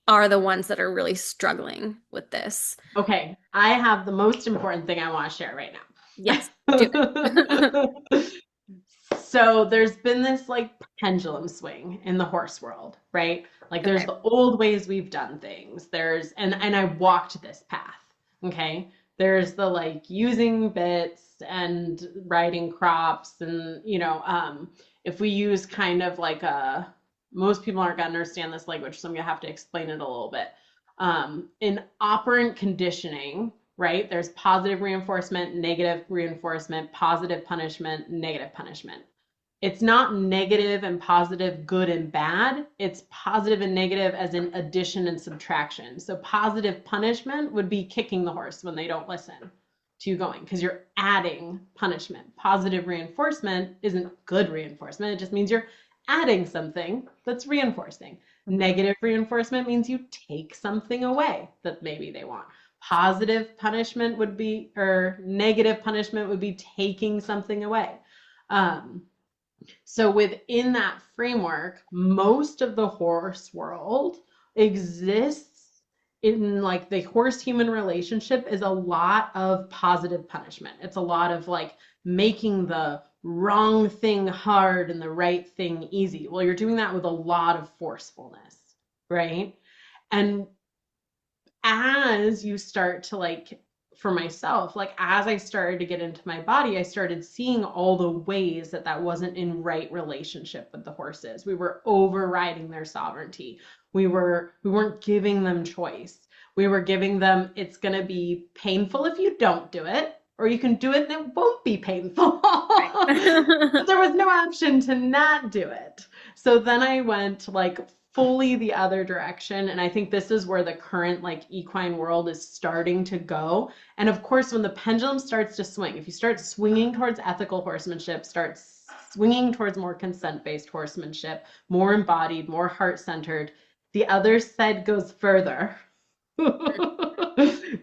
are the ones that are really struggling with this. Okay, I have the most important thing I want to share right Yes, do it. now. So there's been this like pendulum swing in the horse world, right? Like there's Okay. the old ways we've done things. There's and I walked this path. Okay? There's the like using bits and riding crops and if we use kind of like a most people aren't gonna understand this language, so I'm gonna have to explain it a little bit. In operant conditioning, right? There's positive reinforcement, negative reinforcement, positive punishment, negative punishment. It's not negative and positive, good and bad. It's positive and negative as in addition and subtraction. So positive punishment would be kicking the horse when they don't listen to you going because you're adding punishment. Positive reinforcement isn't good reinforcement. It just means you're adding something that's reinforcing. Negative reinforcement means you take something away that maybe they want. Positive punishment would be, or negative punishment would be taking something away. Um, so within that framework, most of the horse world exists in like the horse human relationship is a lot of positive punishment. It's a lot of like making the wrong thing hard and the right thing easy. Well, you're doing that with a lot of forcefulness, right? And as you start to like for myself, like as I started to get into my body, I started seeing all the ways that that wasn't in right relationship with the horses. We were overriding their sovereignty. We weren't giving them choice. We were giving them it's going to be painful if you don't do it, or you can do it and it won't be painful. Right. But there was no option to not do it. So then I went like fully the other direction. And I think this is where the current like equine world is starting to go. And of course, when the pendulum starts to swing, if you start swinging towards ethical horsemanship, start swinging towards more consent-based horsemanship, more embodied, more heart-centered, the other side goes further.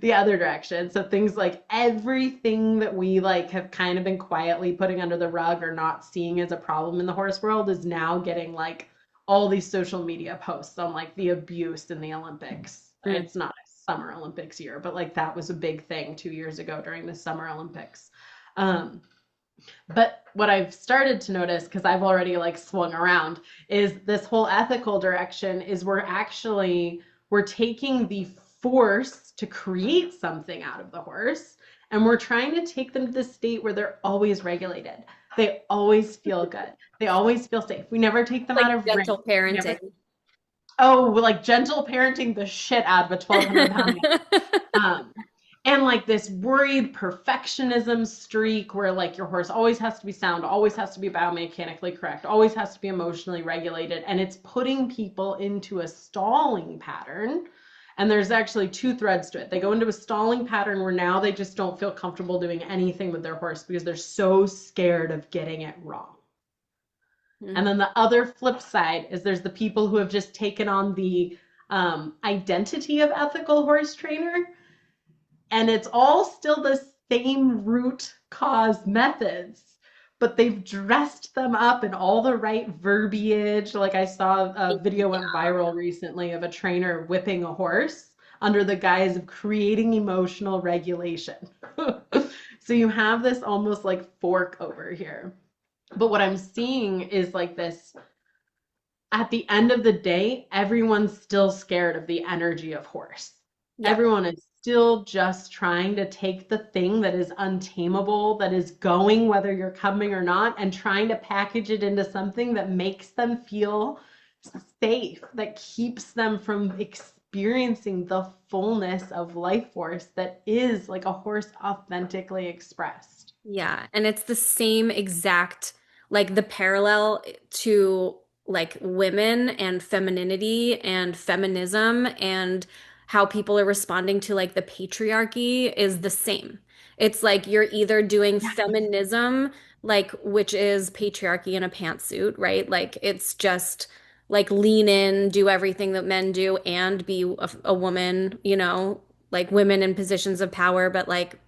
The other direction. So things like everything that we like have kind of been quietly putting under the rug or not seeing as a problem in the horse world is now getting like all these social media posts on like the abuse in the Olympics. Mm. It's not a Summer Olympics year, but like that was a big thing 2 years ago during the Summer Olympics. Um, but what I've started to notice, because I've already like swung around, is this whole ethical direction is we're taking the force to create something out of the horse, and we're trying to take them to the state where they're always regulated. They always feel good. They always feel safe. We never take them out Like of range. gentle We never, parenting. oh, like gentle parenting the shit out of a 1,200 pound um, and like this worried perfectionism streak where like your horse always has to be sound, always has to be biomechanically correct, always has to be emotionally regulated. And it's putting people into a stalling pattern. And there's actually two threads to it. They go into a stalling pattern where now they just don't feel comfortable doing anything with their horse because they're so scared of getting it wrong. And then the other flip side is there's the people who have just taken on the identity of ethical horse trainer, and it's all still the same root cause methods, but they've dressed them up in all the right verbiage. Like I saw a video Yeah. went viral recently of a trainer whipping a horse under the guise of creating emotional regulation. So you have this almost like fork over here. But what I'm seeing is like this, at the end of the day, everyone's still scared of the energy of horse. Yep. Everyone is still just trying to take the thing that is untamable, that is going whether you're coming or not, and trying to package it into something that makes them feel safe, that keeps them from experiencing the fullness of life force that is like a horse authentically expressed. Yeah, and it's the same exact like the parallel to like women and femininity and feminism and how people are responding to like the patriarchy is the same. It's like you're either doing feminism, like which is patriarchy in a pantsuit, right? Like it's just like lean in, do everything that men do and be a woman, like women in positions of power, but like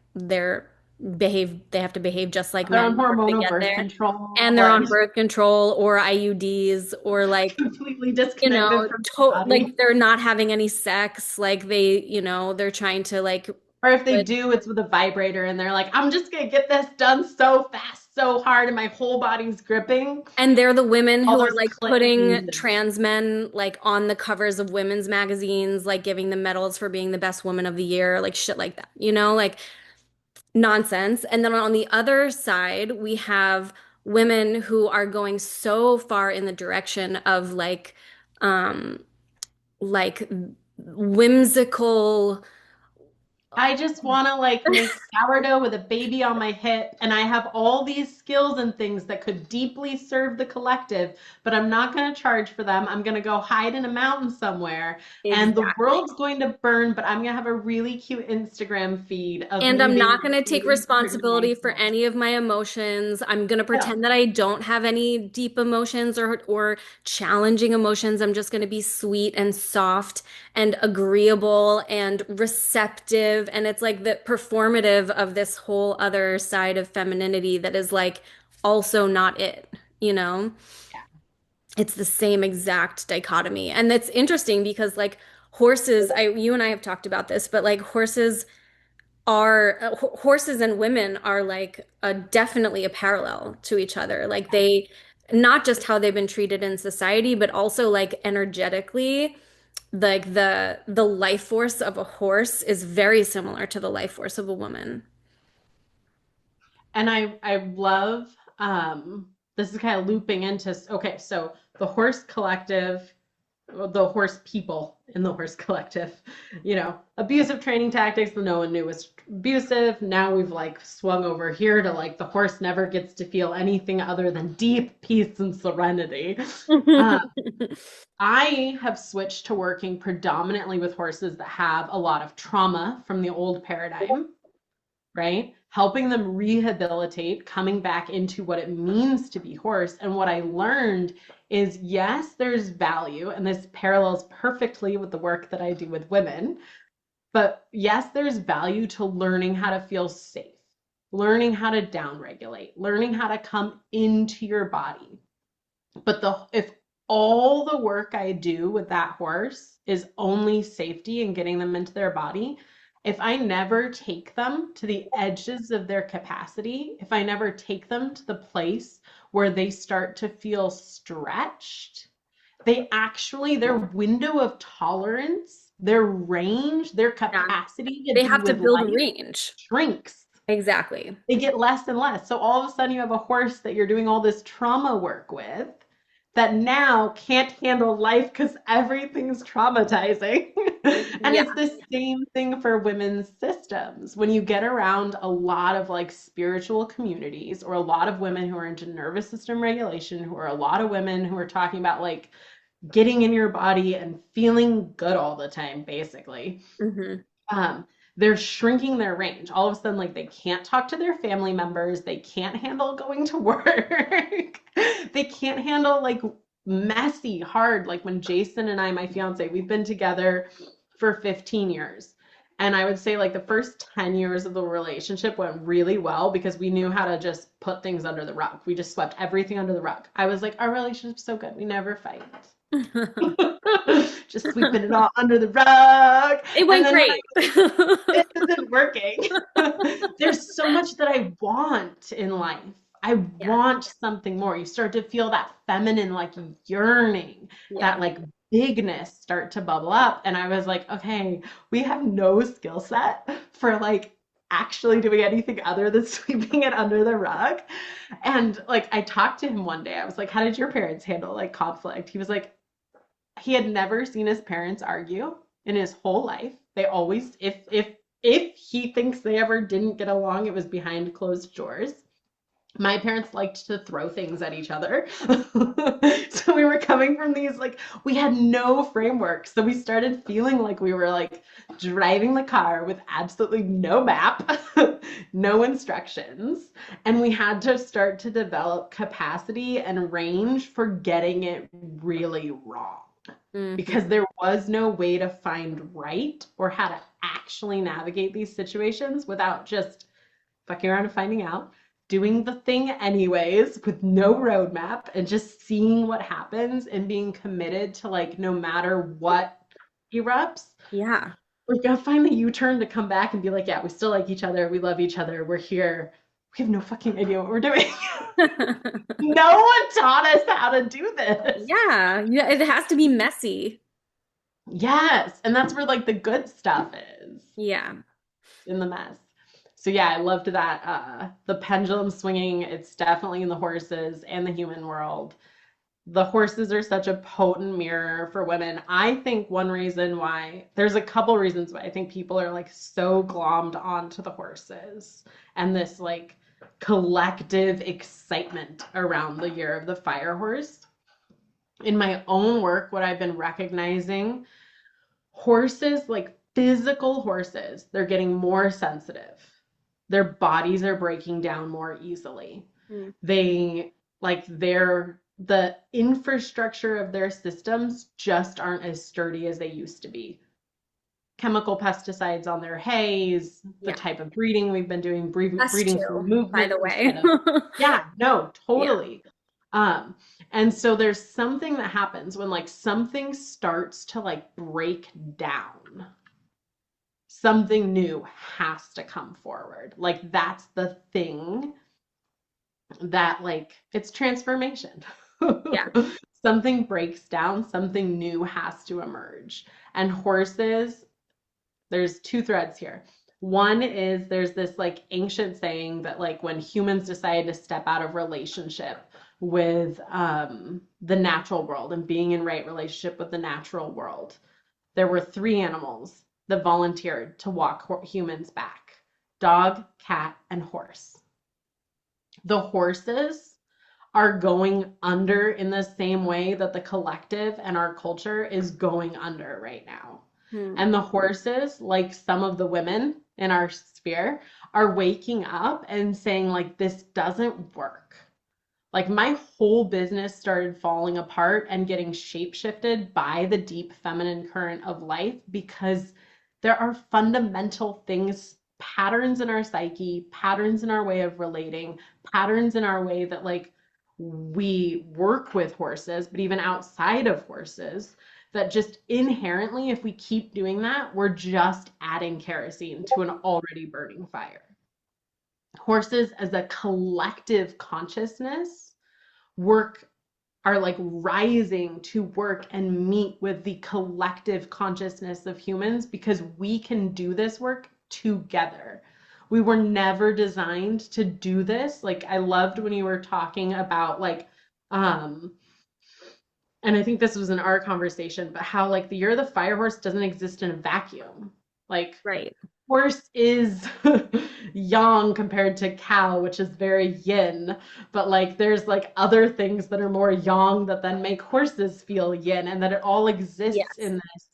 they have to behave just like They're men on in order to hormonal get birth there. control And they're on and birth control or IUDs or like, completely disconnected from to the like body. they're not having any sex. Like they're trying to like Or if they put, do, it's with a vibrator and they're like, I'm just gonna get this done so fast, so hard, and my whole body's gripping. and they're the women All who are those like click putting music. trans men like on the covers of women's magazines, like giving them medals for being the best woman of the year, like shit like that, like nonsense. And then on the other side, we have women who are going so far in the direction of um, like whimsical. I just want to like make sourdough with a baby on my hip, and I have all these skills and things that could deeply serve the collective, but I'm not going to charge for them. I'm going to go hide in a mountain somewhere, and the Exactly. world's going to burn, but I'm going to have a really cute Instagram feed of And me I'm being not going to take really pretty responsibility for mindful. any of my emotions. I'm going to Yeah. pretend that I don't have any deep emotions or challenging emotions. I'm just going to be sweet and soft and agreeable and receptive. And it's like the performative of this whole other side of femininity that is like also not it, you know? It's the same exact dichotomy. And it's interesting because like horses, you and I have talked about this, but like horses and women are like definitely a parallel to each other. Like they, not just how they've been treated in society, but also like energetically, like the life force of a horse is very similar to the life force of a woman. And I love this is kind of looping into okay, so the horse collective, the horse people in the horse collective, abusive training tactics that no one knew was abusive. Now we've like swung over here to like the horse never gets to feel anything other than deep peace and serenity. Uh, I have switched to working predominantly with horses that have a lot of trauma from the old paradigm, right? Helping them rehabilitate, coming back into what it means to be horse. And what I learned is yes, there's value, and this parallels perfectly with the work that I do with women. But yes, there's value to learning how to feel safe, learning how to downregulate, learning how to come into your body. But if all the work I do with that horse is only safety and getting them into their body, if I never take them to the edges of their capacity, if I never take them to the place where they start to feel stretched, their window of tolerance, their range, their Yeah. capacity to They be have to with build life range. shrinks. Exactly. They get less and less. So all of a sudden you have a horse that you're doing all this trauma work with that now can't handle life because everything's traumatizing. And Yeah. it's the same thing for women's systems. When you get around a lot of like spiritual communities or a lot of women who are into nervous system regulation, who are a lot of women who are talking about like getting in your body and feeling good all the time, basically. Hmm. Um, they're shrinking their range. All of a sudden, like they can't talk to their family members, they can't handle going to work, they can't handle like messy, hard. Like when Jason and I, my fiance, we've been together for 15 years. And I would say like the first 10 years of the relationship went really well because we knew how to just put things under the rug. We just swept everything under the rug. I was like, our relationship's so good. We never fight. Just sweeping it all under the rug. It And went then when I great. this isn't working. There's so much that I want in life. I Yeah. want something more. You start to feel that feminine, like yearning, Yeah. that like bigness start to bubble up. And I was like, okay, we have no skill set for like actually doing anything other than sweeping it under the rug. And like I talked to him one day. I was like, how did your parents handle like conflict? He was like, he had never seen his parents argue in his whole life. They always, if he thinks they ever didn't get along, it was behind closed doors. My parents liked to throw things at each other. So we were coming from these like we had no framework. So we started feeling like we were like driving the car with absolutely no map, no instructions, and we had to start to develop capacity and range for getting it really wrong because Mhm. there was no way to find right or how to actually navigate these situations without just fucking around and finding out, doing the thing anyways with no roadmap and just seeing what happens and being committed to like no matter what erupts, Yeah. we're gonna find the U-turn to come back and be like, yeah, we still like each other, we love each other, we're here. We have no fucking idea what we're doing. No one taught us how to do this. Yeah. Yeah. It has to be messy. Yes, and that's where like the good stuff is Yeah. in the mess. So yeah, I loved that the pendulum swinging, it's definitely in the horses and the human world. The horses are such a potent mirror for women. I think one reason why, there's a couple reasons why I think people are like so glommed onto the horses and this like collective excitement around the year of the fire horse. In my own work, what I've been recognizing, horses, like physical horses, they're getting more sensitive. Their bodies are breaking down more easily. Mm. They like the infrastructure of their systems just aren't as sturdy as they used to be. Chemical pesticides on their hays, the Yeah. type of breeding we've been doing, Us breeding through too, by movement the instead way. of, yeah, no, Yeah. totally. And so there's something that happens when like something starts to like break down. Something new has to come forward. Like that's the thing that like it's transformation. Yeah. Something breaks down, something new has to emerge. And horses, there's two threads here. One is there's this like ancient saying that like when humans decided to step out of relationship with the natural world and being in right relationship with the natural world, there were three animals that volunteered to walk humans back: dog, cat, and horse. The horses are going under in the same way that the collective and our culture is going under right now. Hmm. And the horses, like some of the women in our sphere, are waking up and saying, like, this doesn't work. Like, my whole business started falling apart and getting shape shifted by the deep feminine current of life because there are fundamental things, patterns in our psyche, patterns in our way of relating, patterns in our way that, like, we work with horses, but even outside of horses, that just inherently, if we keep doing that, we're just adding kerosene to an already burning fire. Horses as a collective consciousness work are like rising to work and meet with the collective consciousness of humans because we can do this work together. We were never designed to do this. Like I loved when you were talking about like and I think this was in our conversation, but how like the year of the fire horse doesn't exist in a vacuum. Like Right. horse is yang compared to cow, which is very yin, but like there's like other things that are more yang that then make horses feel yin, and that it all exists Yes. in this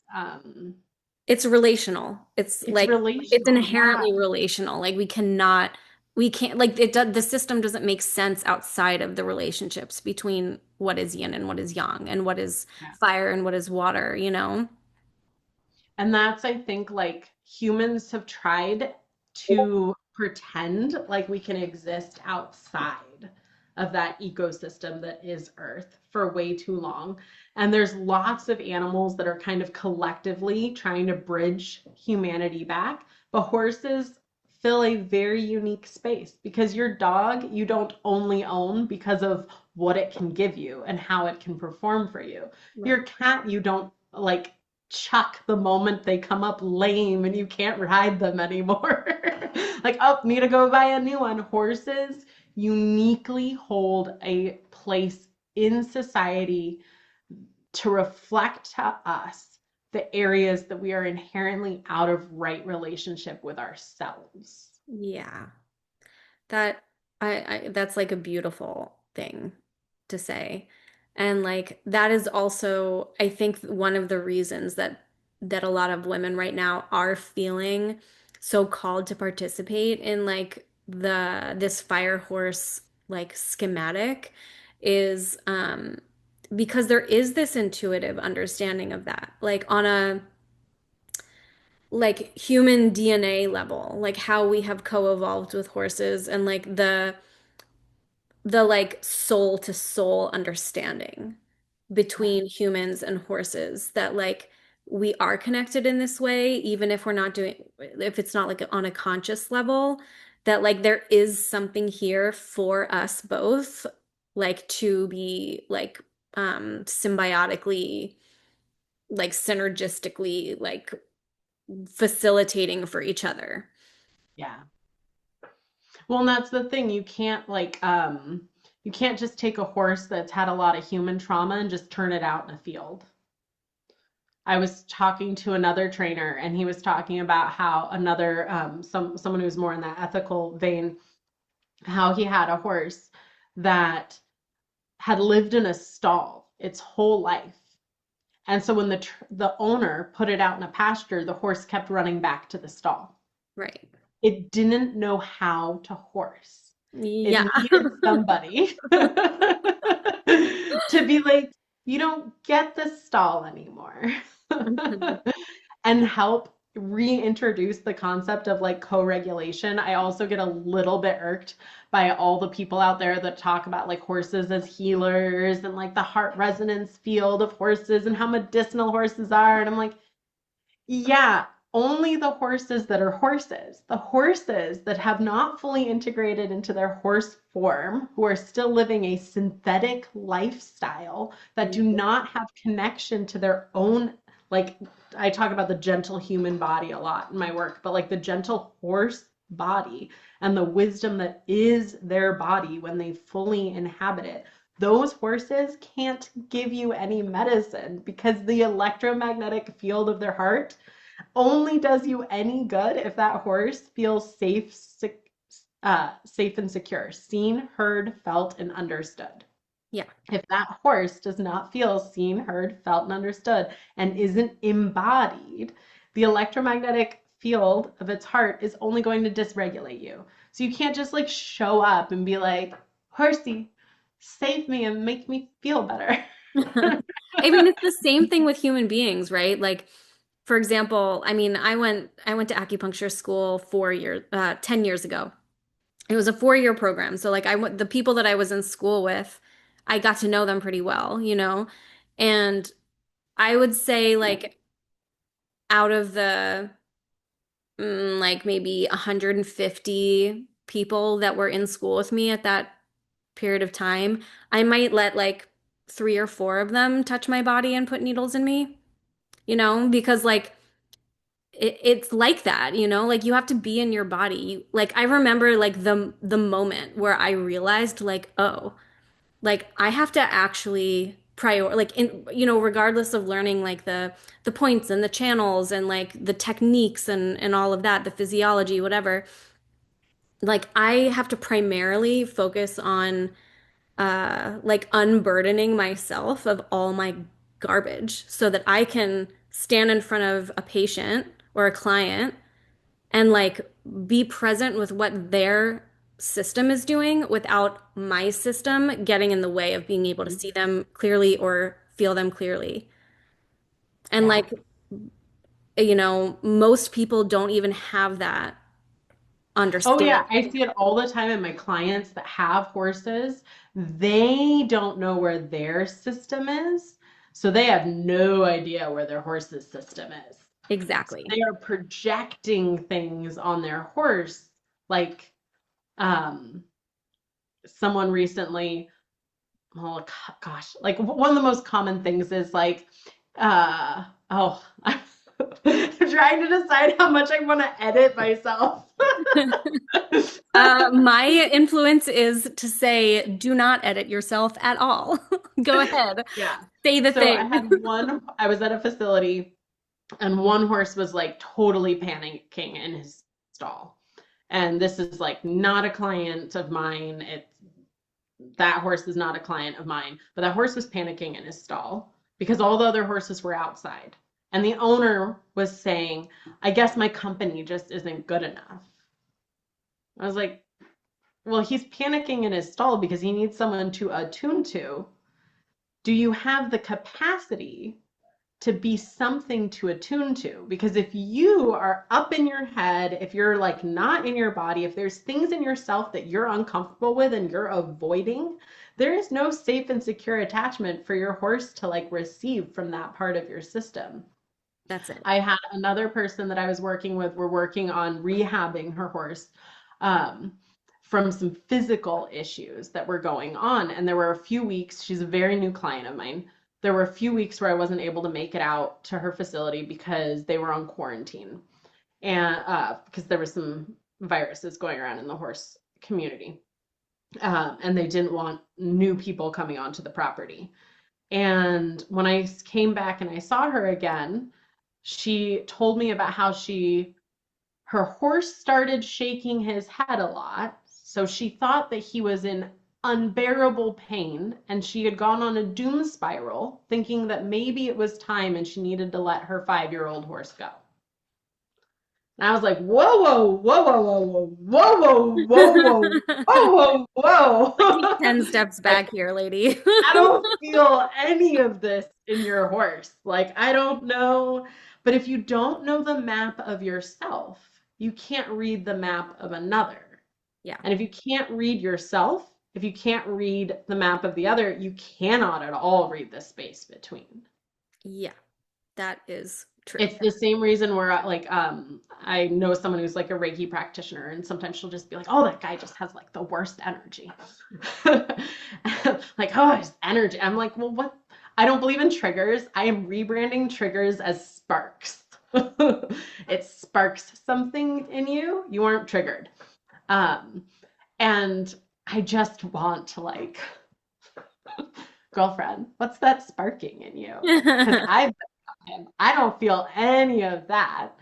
it's relational. It's It's like it's relational. Yeah. inherently relational. Like we can't like the system doesn't make sense outside of the relationships between what is yin and what is yang and what is Yeah. fire and what is water, you know? And that's, I think, like humans have tried to pretend like we can exist outside of that ecosystem that is Earth for way too long. And there's lots of animals that are kind of collectively trying to bridge humanity back. But horses fill a very unique space because your dog you don't only own because of what it can give you and how it can perform for you. Right. Your cat you don't like chuck the moment they come up lame and you can't ride them anymore. Like, oh, need to go buy a new one. Horses uniquely hold a place in society to reflect to us the areas that we are inherently out of right relationship with ourselves. Yeah. That I that's like a beautiful thing to say. And like that is also I think one of the reasons that a lot of women right now are feeling so called to participate in like this fire horse like schematic is because there is this intuitive understanding of that. Like on a like human DNA level, like how we have co-evolved with horses and like the like soul to soul understanding Yeah. between humans and horses that like we are connected in this way, even if we're not doing, if it's not like on a conscious level, that like there is something here for us both, like to be like symbiotically, like synergistically, like facilitating for each other. Yeah. Well, and that's the thing. You can't just take a horse that's had a lot of human trauma and just turn it out in a field. I was talking to another trainer and he was talking about how another someone who's more in that ethical vein, how he had a horse that had lived in a stall its whole life. And so when the owner put it out in a pasture, the horse kept running back to the stall. Right. It didn't know how to horse. It Yeah. needed somebody to be like, you don't get this stall anymore. And help reintroduce the concept of like co-regulation. I also get a little bit irked by all the people out there that talk about like horses as healers and like the heart resonance field of horses and how medicinal horses are. And I'm like, yeah, only the horses that are horses. The horses that have not fully integrated into their horse form, who are still living a synthetic lifestyle, that do not have connection to their own, like, I talk about the gentle human body a lot in my work, but like the gentle horse body and the wisdom that is their body when they fully inhabit it. Those horses can't give you any medicine because the electromagnetic field of their heart only does you any good if that horse feels safe and secure, seen, heard, felt, and understood. Yeah. If that horse does not feel seen, heard, felt, and understood and isn't embodied, the electromagnetic field of its heart is only going to dysregulate you. So you can't just like show up and be like, horsey, save me and make me feel better. I mean, it's the same thing with human beings, right? Like, for example, I mean, I went to acupuncture school 4 years, 10 years ago. It was a 4 year program. So like I went, the people that I was in school with, I got to know them pretty well, you know? And I would say like out of the like maybe 150 people that were in school with me at that period of time, I might let like three or four of them touch my body and put needles in me, you know, because like it's like that, you know, like you have to be in your body. Like I remember like the moment where I realized like, oh, like I have to actually prior like in you know, regardless of learning like the points and the channels and like the techniques and all of that, the physiology, whatever, like I have to primarily focus on like unburdening myself of all my garbage so that I can stand in front of a patient or a client and like be present with what their system is doing without my system getting in the way of being able to see them clearly or feel them clearly. And Yeah. like, most people don't even have that Oh understanding. yeah, I see it all the time in my clients that have horses. They don't know where their system is, so they have no idea where their horse's system is. So Exactly. they are projecting things on their horse, like um, someone recently, oh gosh, like one of the most common things is like, oh, I'm trying to decide how much I want to edit myself. My influence is to say, do not edit yourself at all. Go ahead. Yeah. Say the So I thing. had one, I was at a facility and one horse was like totally panicking in his stall. And this is like not a client of mine. It's that horse is not a client of mine, but that horse was panicking in his stall because all the other horses were outside. And the owner was saying, I guess my company just isn't good enough. I was like, well, he's panicking in his stall because he needs someone to attune to. Do you have the capacity to be something to attune to? Because if you are up in your head, if you're like not in your body, if there's things in yourself that you're uncomfortable with and you're avoiding, there is no safe and secure attachment for your horse to like receive from that part of your system. That's it. I had another person that I was working with, we're working on rehabbing her horse um, from some physical issues that were going on. And there were a few weeks, she's a very new client of mine. There were a few weeks where I wasn't able to make it out to her facility because they were on quarantine and because there was some viruses going around in the horse community. And they didn't want new people coming onto the property. And when I came back and I saw her again, she told me about how her horse started shaking his head a lot. So she thought that he was in unbearable pain and she had gone on a doom spiral, thinking that maybe it was time and she needed to let her 5-year-old horse go. And I was like, whoa, whoa, whoa, whoa, whoa, whoa, whoa, whoa, whoa, whoa, Take whoa. 10 steps Like, back here, lady. I don't feel any of this in your horse. Like, I don't know. But if you don't know the map of yourself, you can't read the map of another. Yeah. And if you can't read yourself, if you can't read the map of the other, you cannot at all read the space between. Yeah. That is true. It's the same reason where like I know someone who's like a Reiki practitioner and sometimes she'll just be like, "Oh, that guy just has like the worst energy." Like, "Oh, his energy." I'm like, "Well, what? I don't believe in triggers. I am rebranding triggers as sparks." It sparks something in you. You aren't triggered. Um, and I just want to like, girlfriend, what's that sparking in you? Because I've him. I don't feel any of that.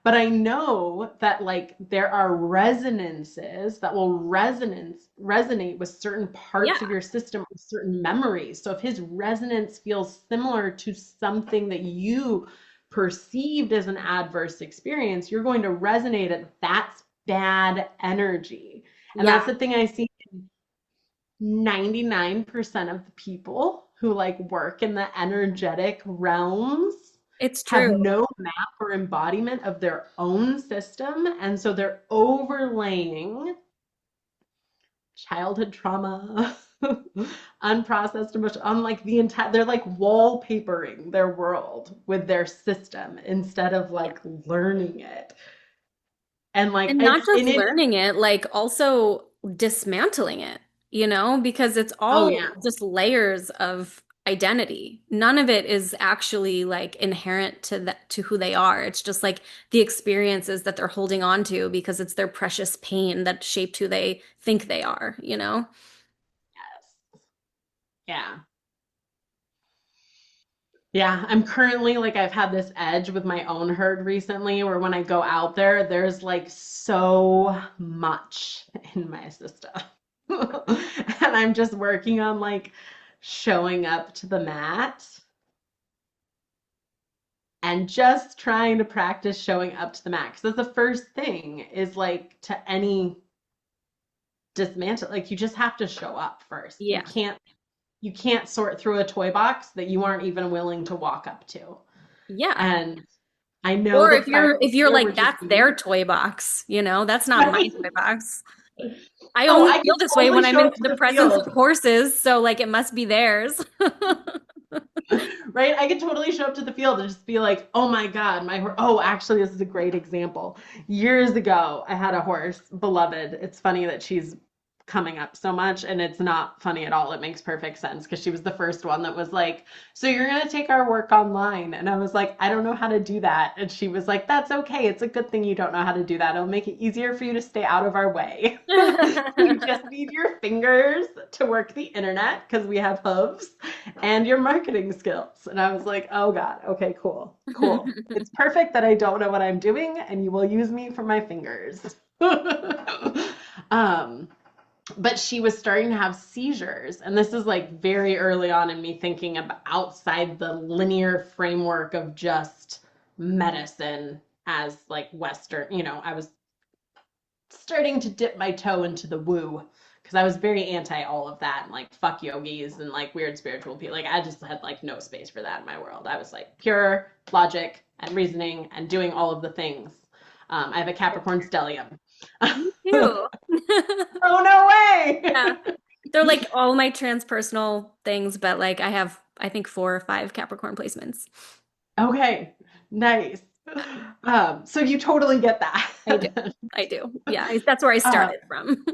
But I know that like there are resonances that will resonate with certain parts of Yeah. your system with certain memories. So if his resonance feels similar to something that you perceived as an adverse experience, you're going to resonate at that's bad energy. And that's Yeah. the thing I see 99% of the people who like work in the energetic realms It's have true. no map or embodiment of their own system. And so they're overlaying childhood trauma, unprocessed emotion, on like the entire, they're like wallpapering their world with their system instead of Yeah. like learning it. And like And not it's just in it. learning it, like also dismantling it, because it's Oh yeah. all just layers of identity. None of it is actually like inherent to who they are. It's just like the experiences that they're holding on to because it's their precious pain that shaped who they think they are? Yes. Yeah. Yeah, I'm currently like I've had this edge with my own herd recently where when I go out there, there's like so much in my system. And I'm just working on like showing up to the mat and just trying to practice showing up to the max. That's the first thing is like to any dismantle, like you just have to show up first. Yeah. You can't sort through a toy box that you aren't even willing to walk up to. Yeah. And I know Or the if priorities you're there were like, just that's me, their toy box, that's not my right? toy box. I Oh, only I feel could this way totally when I'm show in up to the the presence of field. horses, so like it must be theirs. Right? I could totally show up to the field and just be like, oh my God, my horse. Oh, actually, this is a great example. Years ago, I had a horse, Beloved. It's funny that she's coming up so much, and it's not funny at all. It makes perfect sense because she was the first one that was like, so you're going to take our work online. And I was like, I don't know how to do that. And she was like, that's okay. It's a good thing you don't know how to do that. It'll make it easier for you to stay out of our way. You just need your fingers to work the internet because we have hooves and your marketing skills. And I was like, oh God, okay, cool, cool. It's perfect that I don't know what I'm doing and you will use me for my fingers. um, but she was starting to have seizures. And this is like very early on in me thinking about outside the linear framework of just medicine as like Western, I was starting to dip my toe into the woo because I was very anti all of that and like fuck yogis and like weird spiritual people. Like I just had like no space for that in my world. I was like pure logic and reasoning and doing all of the things. I have a Capricorn stellium. Me Oh too. no way! Yeah. They're like all my transpersonal things, but like I think 4 or 5 Capricorn placements. Okay, nice. So you totally get I do. that. I do. Yeah, that's where I uh, started from.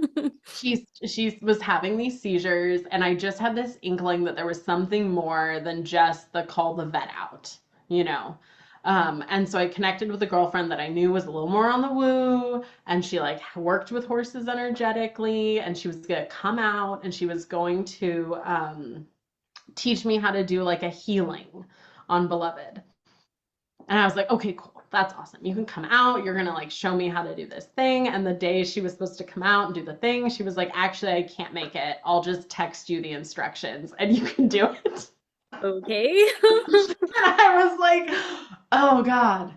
she was having these seizures, and I just had this inkling that there was something more than just the call the vet out, you know. And so I connected with a girlfriend that I knew was a little more on the woo, and she like worked with horses energetically, and she was gonna come out, and she was going to teach me how to do like a healing on Beloved. And I was like, okay, cool. That's awesome. You can come out. You're going to like show me how to do this thing. And the day she was supposed to come out and do the thing, she was like, actually, I can't make it. I'll just text you the instructions and you can do it. Okay. And I was like, oh God,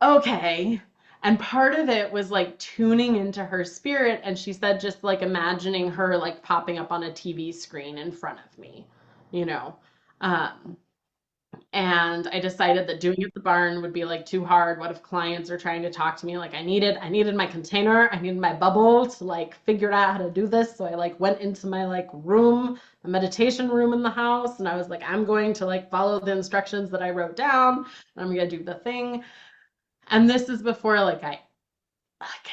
okay. And part of it was like tuning into her spirit. And she said, just like imagining her like popping up on a TV screen in front of me, you know? Um, and I decided that doing it at the barn would be like too hard. What if clients are trying to talk to me? Like I needed my container, I needed my bubble to like figure out how to do this. So I like went into my like room, a meditation room in the house, and I was like, I'm going to like follow the instructions that I wrote down, and I'm gonna do the thing. And this is before like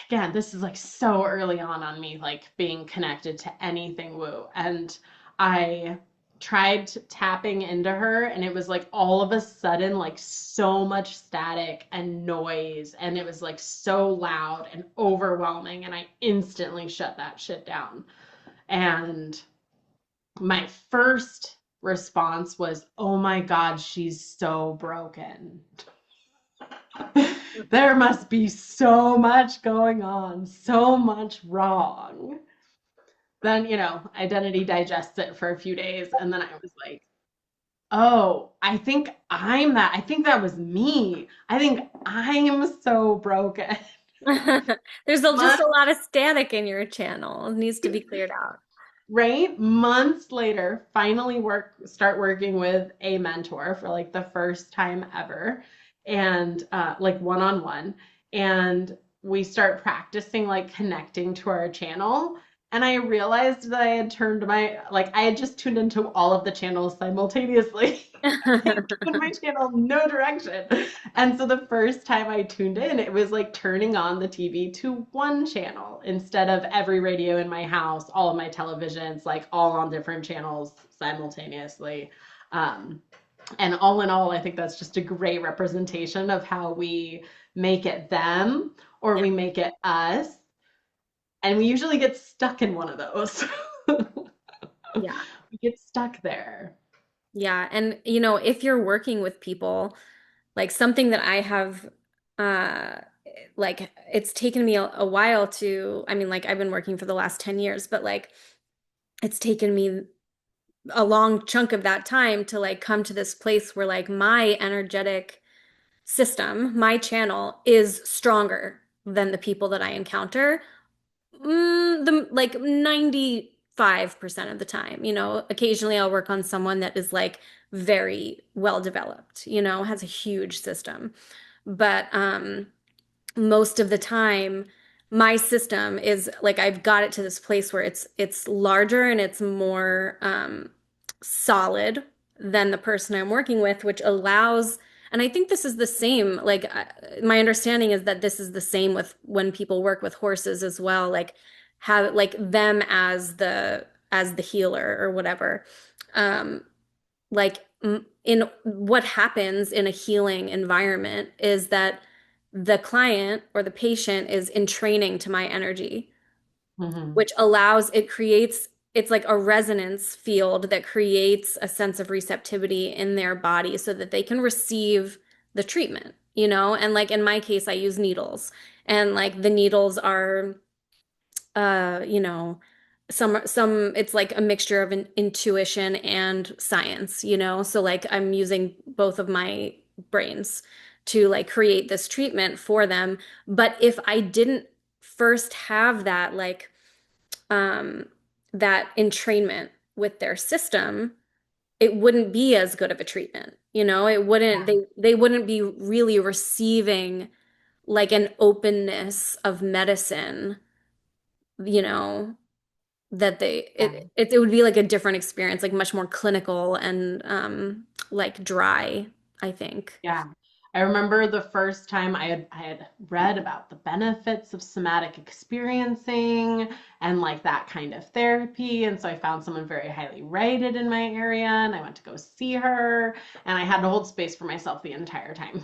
again, this is like so early on me like being connected to anything woo. And I tried tapping into her and it was like all of a sudden like so much static and noise and it was like so loud and overwhelming and I instantly shut that shit down. And my first response was, "Oh my God, she's so broken." There must be so much going on, so much wrong. Then, identity digests it for a few days. And then I was like, oh, I think I'm that. I think that was me. I think I am so broken. Just a lot of static in your channel. It needs to be cleared out. Right? Months later, finally start working with a mentor for like the first time ever and like one-on-one. And we start practicing like connecting to our channel. And I realized that I had just tuned into all of the channels simultaneously. I tuned my channel no direction. And so the first time I tuned in, it was like turning on the TV to one channel instead of every radio in my house, all of my televisions, like all on different channels simultaneously. Um, and all in all, I think that's just a great representation of how we make it them or Yeah. we make it us. And we usually get stuck in one of those. Yeah. We get stuck there. Yeah. And if you're working with people, like something that I have uh like it's taken me a while to, I mean, like I've been working for the last 10 years, but like it's taken me a long chunk of that time to like come to this place where like my energetic system, my channel is stronger than the people that I encounter. The like 95% of the time, occasionally I'll work on someone that is like very well developed, has a huge system. But most of the time, my system is like I've got it to this place where it's larger and it's more solid than the person I'm working with, which allows, and I think this is the same, like my understanding is that this is the same with when people work with horses as well, like have like them as the healer or whatever. Like in what happens in a healing environment is that the client or the patient is in training to my energy, Hmm. which allows it creates it's like a resonance field that creates a sense of receptivity in their body so that they can receive the treatment, and like in my case I use needles, and like the needles are some it's like a mixture of an intuition and science, so like I'm using both of my brains to like create this treatment for them. But if I didn't first have that like um that entrainment with their system, it wouldn't be as good of a treatment. It wouldn't Yeah. they wouldn't be really receiving like an openness of medicine, you know that Yeah. it would be like a different experience, like much more clinical and like dry, I think. Yeah. I remember the first time I had read about the benefits of somatic experiencing and like that kind of therapy. And so I found someone very highly rated in my area and I went to go see her and I had to hold space for myself the entire time.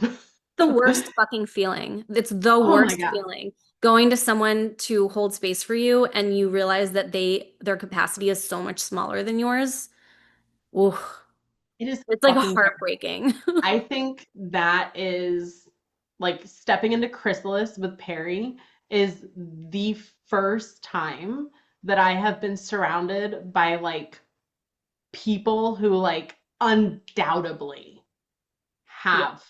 The worst fucking feeling. It's the Oh my worst God. feeling. Going to someone to hold space for you and you realize that their capacity is so much smaller than yours. Ooh, It is it's like fucking heartbreaking. I think that is like stepping into chrysalis with Perry is the first time that I have been surrounded by like people who like undoubtedly Yeah. have,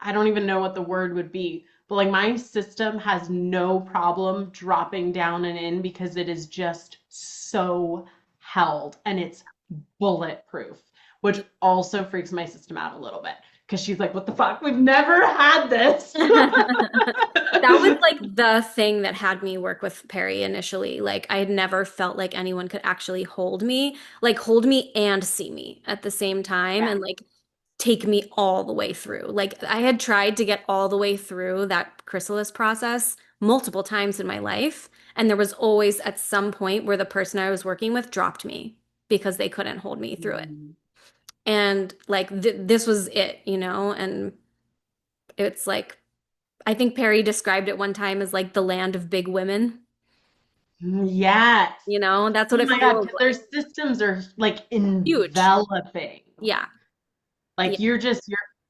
I don't even know what the word would be, but like my system has no problem dropping down and in because it is just so held and it's bulletproof, which also freaks my system out a little bit because she's like, what the fuck? We've never had this. That was like the thing that had me work with Perry initially. Like I had never felt like anyone could actually hold me and see me at the same time Yeah. and like take me all the way through. Like I had tried to get all the way through that chrysalis process multiple times in my life, and there was always at some point where the person I was working with dropped me because they couldn't hold me through it. Mm. And like this was it, and it's like I think Perry described it one time as like the land of big women. Yes. That's what Oh it my God, feels because their like. systems are like Huge. enveloping. Yeah. Yeah. Like you're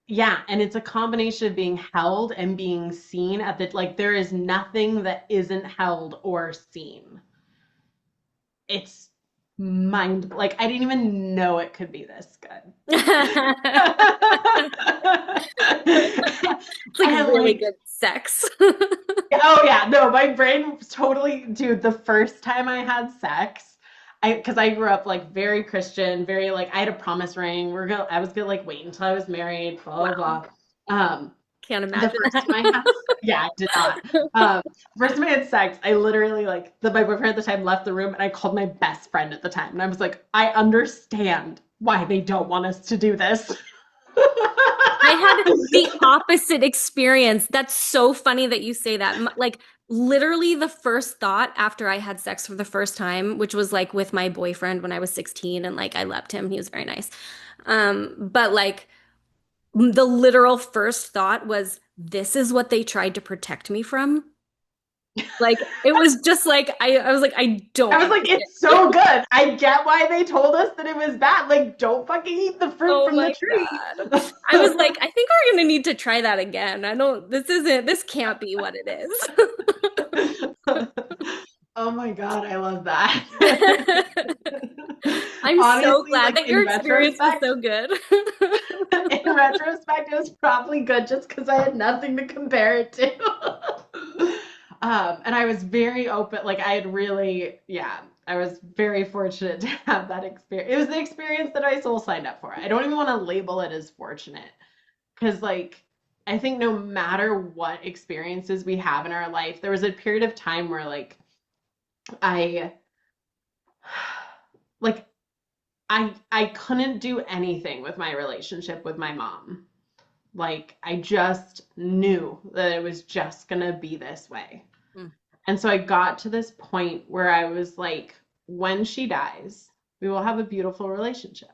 yeah, and it's a combination of being held and being seen at the like there is nothing that isn't held or seen. It's mind like I didn't even know it could be this good. It's like And really like good sex. oh yeah, no, my brain was totally dude, the first time I had sex, because I grew up like very Christian, very like I had a promise ring. I was gonna like wait until I was married, blah Wow. blah blah. Can't The imagine first that. time I had, yeah, I did not. First time I had sex, I literally like my boyfriend at the time left the room, and I called my best friend at the time, and I was like, I understand why they don't want us to do this. I had the opposite experience. That's so funny that you say that. Like, literally, the first thought after I had sex for the first time, which was like with my boyfriend when I was 16, and like I loved him, he was very nice. But like, the literal first thought was, this is what they tried to protect me from. Like, it was just like, I was like, I I don't was like, understand. it's so good. I get why they told us that it was bad. Like, don't fucking eat the fruit Oh from the my tree. God. I was like, I think we're gonna need to try that again. This can't be what it is. Oh my God, I love that. I'm so Honestly, glad like that your experience was so good. in retrospect, it was probably good just because I had nothing to compare it to. And I was very open. Like I had really, yeah, I was very fortunate to have that experience. It was the experience that I soul signed up for. I don't even want to label it as fortunate because, like, I think no matter what experiences we have in our life, there was a period of time where, I, like, I couldn't do anything with my relationship with my mom. Like, I just knew that it was just gonna be this way. Mm, And so I got to this point where I was like, when she dies, we will have a beautiful relationship.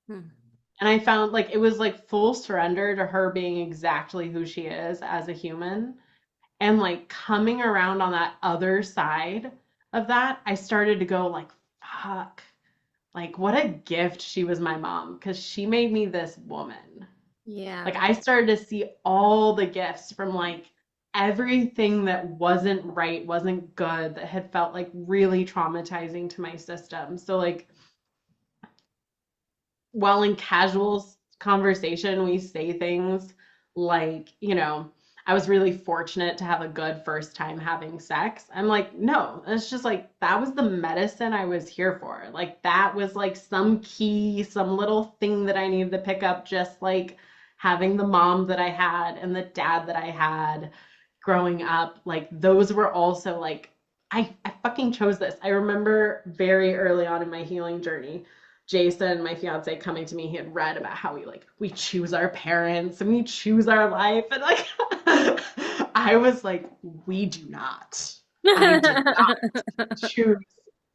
mm. And I found like it was like full surrender to her being exactly who she is as a human. And like coming around on that other side of that, I started to go like, fuck, like what a gift she was my mom because she made me this woman. Like Yeah. I started to see all the gifts from like everything that wasn't right, wasn't good, that had felt like really traumatizing to my system. So like while in casual conversation we say things like, I was really fortunate to have a good first time having sex. I'm like, no, it's just like that was the medicine I was here for. Like that was like some key, some little thing that I needed to pick up, just like having the mom that I had and the dad that I had growing up. Like those were also like I fucking chose this. I remember very early on in my healing journey Jason, my fiance, coming to me, he had read about how we choose our parents and we choose our life. And like I was like, we do not. I did not choose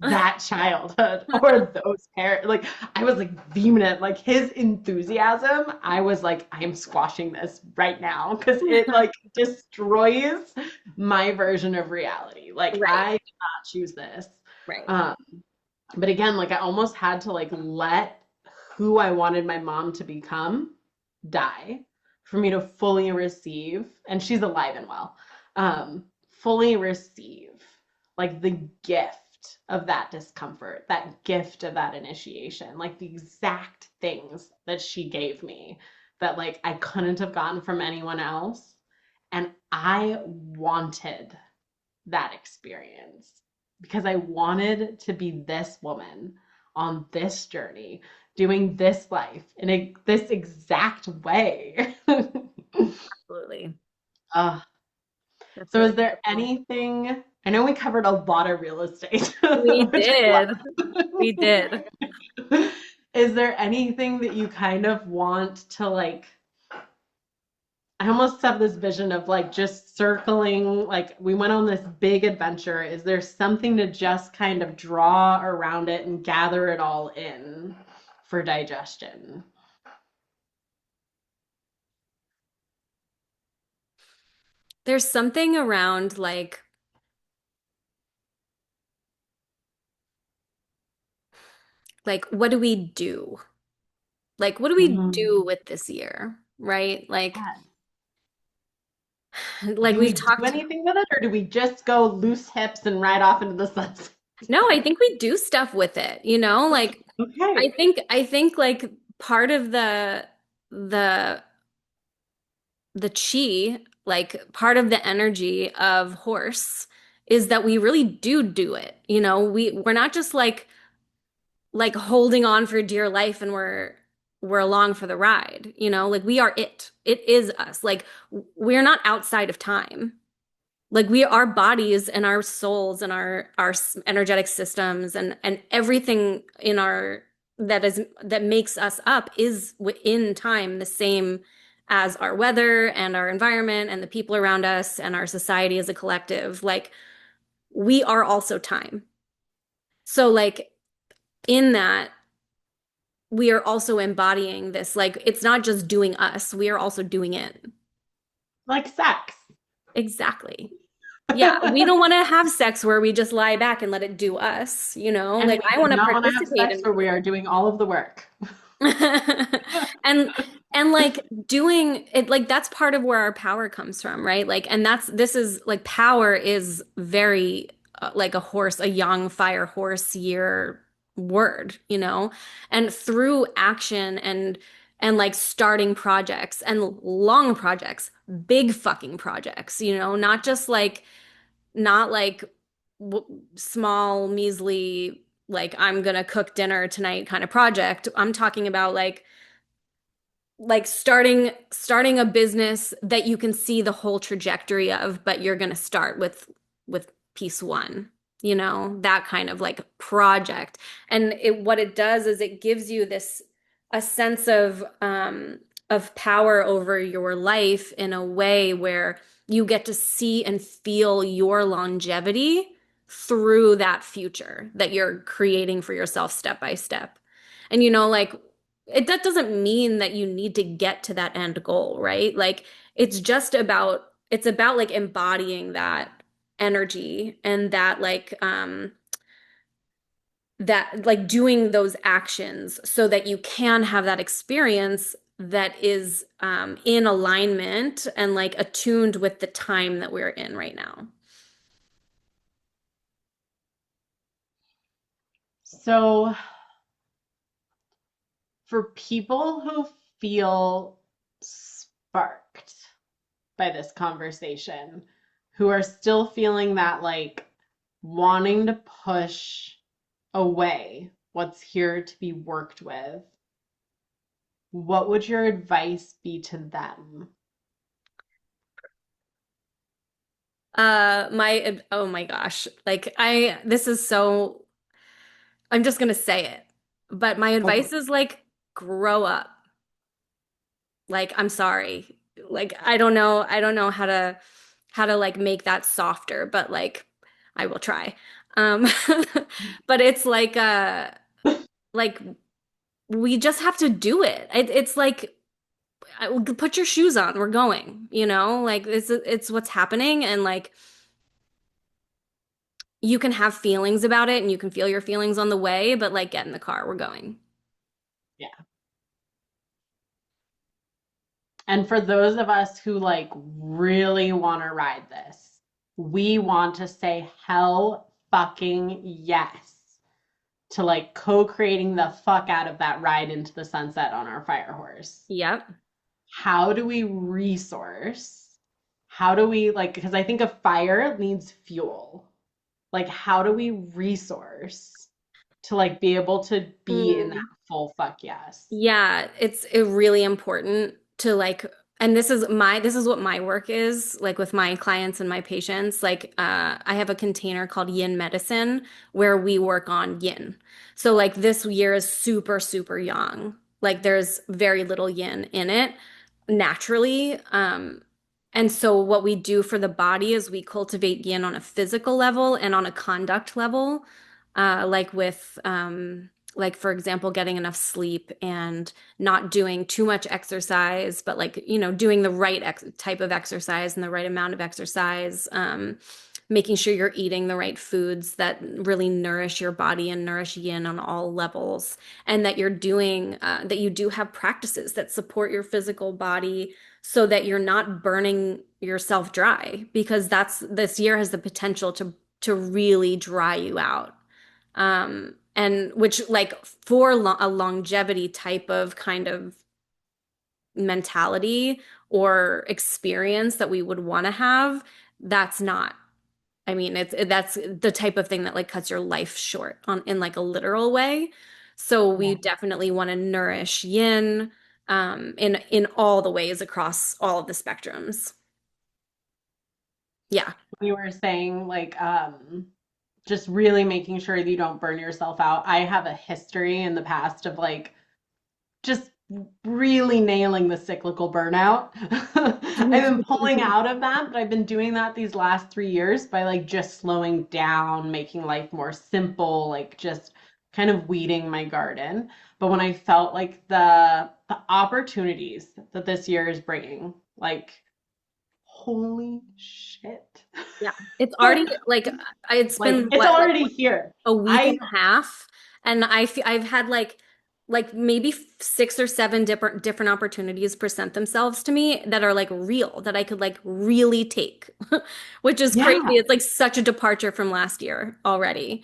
that childhood or those parents. Like I was like vehement, like his enthusiasm, I was like, I am squashing this right now because it like destroys my version of reality. Like Right, I did not choose this. right. Um, but again, like I almost had to like let who I wanted my mom to become die for me to fully receive, and she's alive and well, fully receive like the gift of that discomfort, that gift of that initiation, like the exact things that she gave me that like I couldn't have gotten from anyone else. And I wanted that experience because I wanted to be this woman on this journey, doing this life in this exact way. Absolutely. uh, That's so, really is there beautiful. anything? I know we covered a lot of real estate, We which I did. We did. love. Is there anything that you kind of want to like I almost have this vision of like just circling, like we went on this big adventure. Is there something to just kind of draw around it and gather it all in for digestion? There's something around like what do we do? Like what do we do Mm. with this year, right? Like Yeah. like Do we we've do talked. anything with it or do we just go loose hips and ride off into the sunset? No, I think we do stuff with it, you know? Like Okay. I think like part of the the chi, like part of the energy of horse is that we really do it. You know, we're not just like holding on for dear life and we're along for the ride, you know? Like we are it. It is us. Like we're not outside of time. Like we our bodies and our souls and our energetic systems and everything in our that makes us up is within time the same as our weather and our environment and the people around us and our society as a collective. Like we are also time. So like in that we are also embodying this. Like it's not just doing us, we are also doing it. Like sex. Exactly. Yeah, we don't want to have sex where we just lie back and let it do us, you know? And Like we I do want to not want to have participate sex in where we are doing all of the work. and like doing it like that's part of where our power comes from, right? Like and that's this is like power is very like a horse, a young fire horse year word, you know? And through action and like starting projects and long projects, big fucking projects, you know, not just like not like w small, measly, like I'm gonna cook dinner tonight kind of project. I'm talking about like starting a business that you can see the whole trajectory of, but you're gonna start with piece one, you know, that kind of like project. And it what it does is it gives you this a sense of power over your life in a way where you get to see and feel your longevity through that future that you're creating for yourself step by step. And you know, like that doesn't mean that you need to get to that end goal, right? Like it's about like embodying that energy and that like doing those actions so that you can have that experience that is in alignment and like attuned with the time that we're in right now. So, for people who feel sparked by this conversation, who are still feeling that like wanting to push away what's here to be worked with, what would your advice be to them? My oh my gosh. Like I this is so I'm just gonna say it. But my Okay. advice is like grow up. Like I'm sorry. Like I don't know how to like make that softer, but like I will try. Um but it's like we just have to do it. It's like put your shoes on. We're going, you know? Like it's what's happening and like you can have feelings about it and you can feel your feelings on the way, but like get in the car. We're going. Yeah. And for those of us who like really want to ride this, we want to say hell fucking yes to like co-creating the fuck out of that ride into the sunset on our fire horse. Yep. How do we resource? How do we like, because I think a fire needs fuel. Like, how do we resource to like be able to be in that Mm. full fuck yes? Yeah, it's really important to like, and this is what my work is like with my clients and my patients. Like, I have a container called Yin Medicine where we work on yin. So like this year is super, super yang. Like there's very little yin in it naturally. And so what we do for the body is we cultivate yin on a physical level and on a conduct level, like with like for example, getting enough sleep and not doing too much exercise, but like, you know, doing the right type of exercise and the right amount of exercise, making sure you're eating the right foods that really nourish your body and nourish yin on all levels, and that you're doing, that you do have practices that support your physical body so that you're not burning yourself dry, because this year has the potential to really dry you out. And which like for a longevity type of kind of mentality or experience that we would want to have, that's not. I mean, that's the type of thing that like cuts your life short on in like a literal way. So we Yeah. definitely want to nourish yin in all the ways across all of the spectrums. Yeah. You were saying like just really making sure that you don't burn yourself out. I have a history in the past of like just really nailing the cyclical burnout. I've been pulling out of that, but I've been doing that these last 3 years by like just slowing down, making life more simple, like just kind of weeding my garden. But when I felt like the opportunities that this year is bringing, like holy shit. Yeah. It's already like it's Like been it's what, like already here. a week and I a half, and I've had like maybe 6 or 7 different opportunities present themselves to me that are like real that I could like really take, which is crazy. yeah. It's like such a departure from last year already.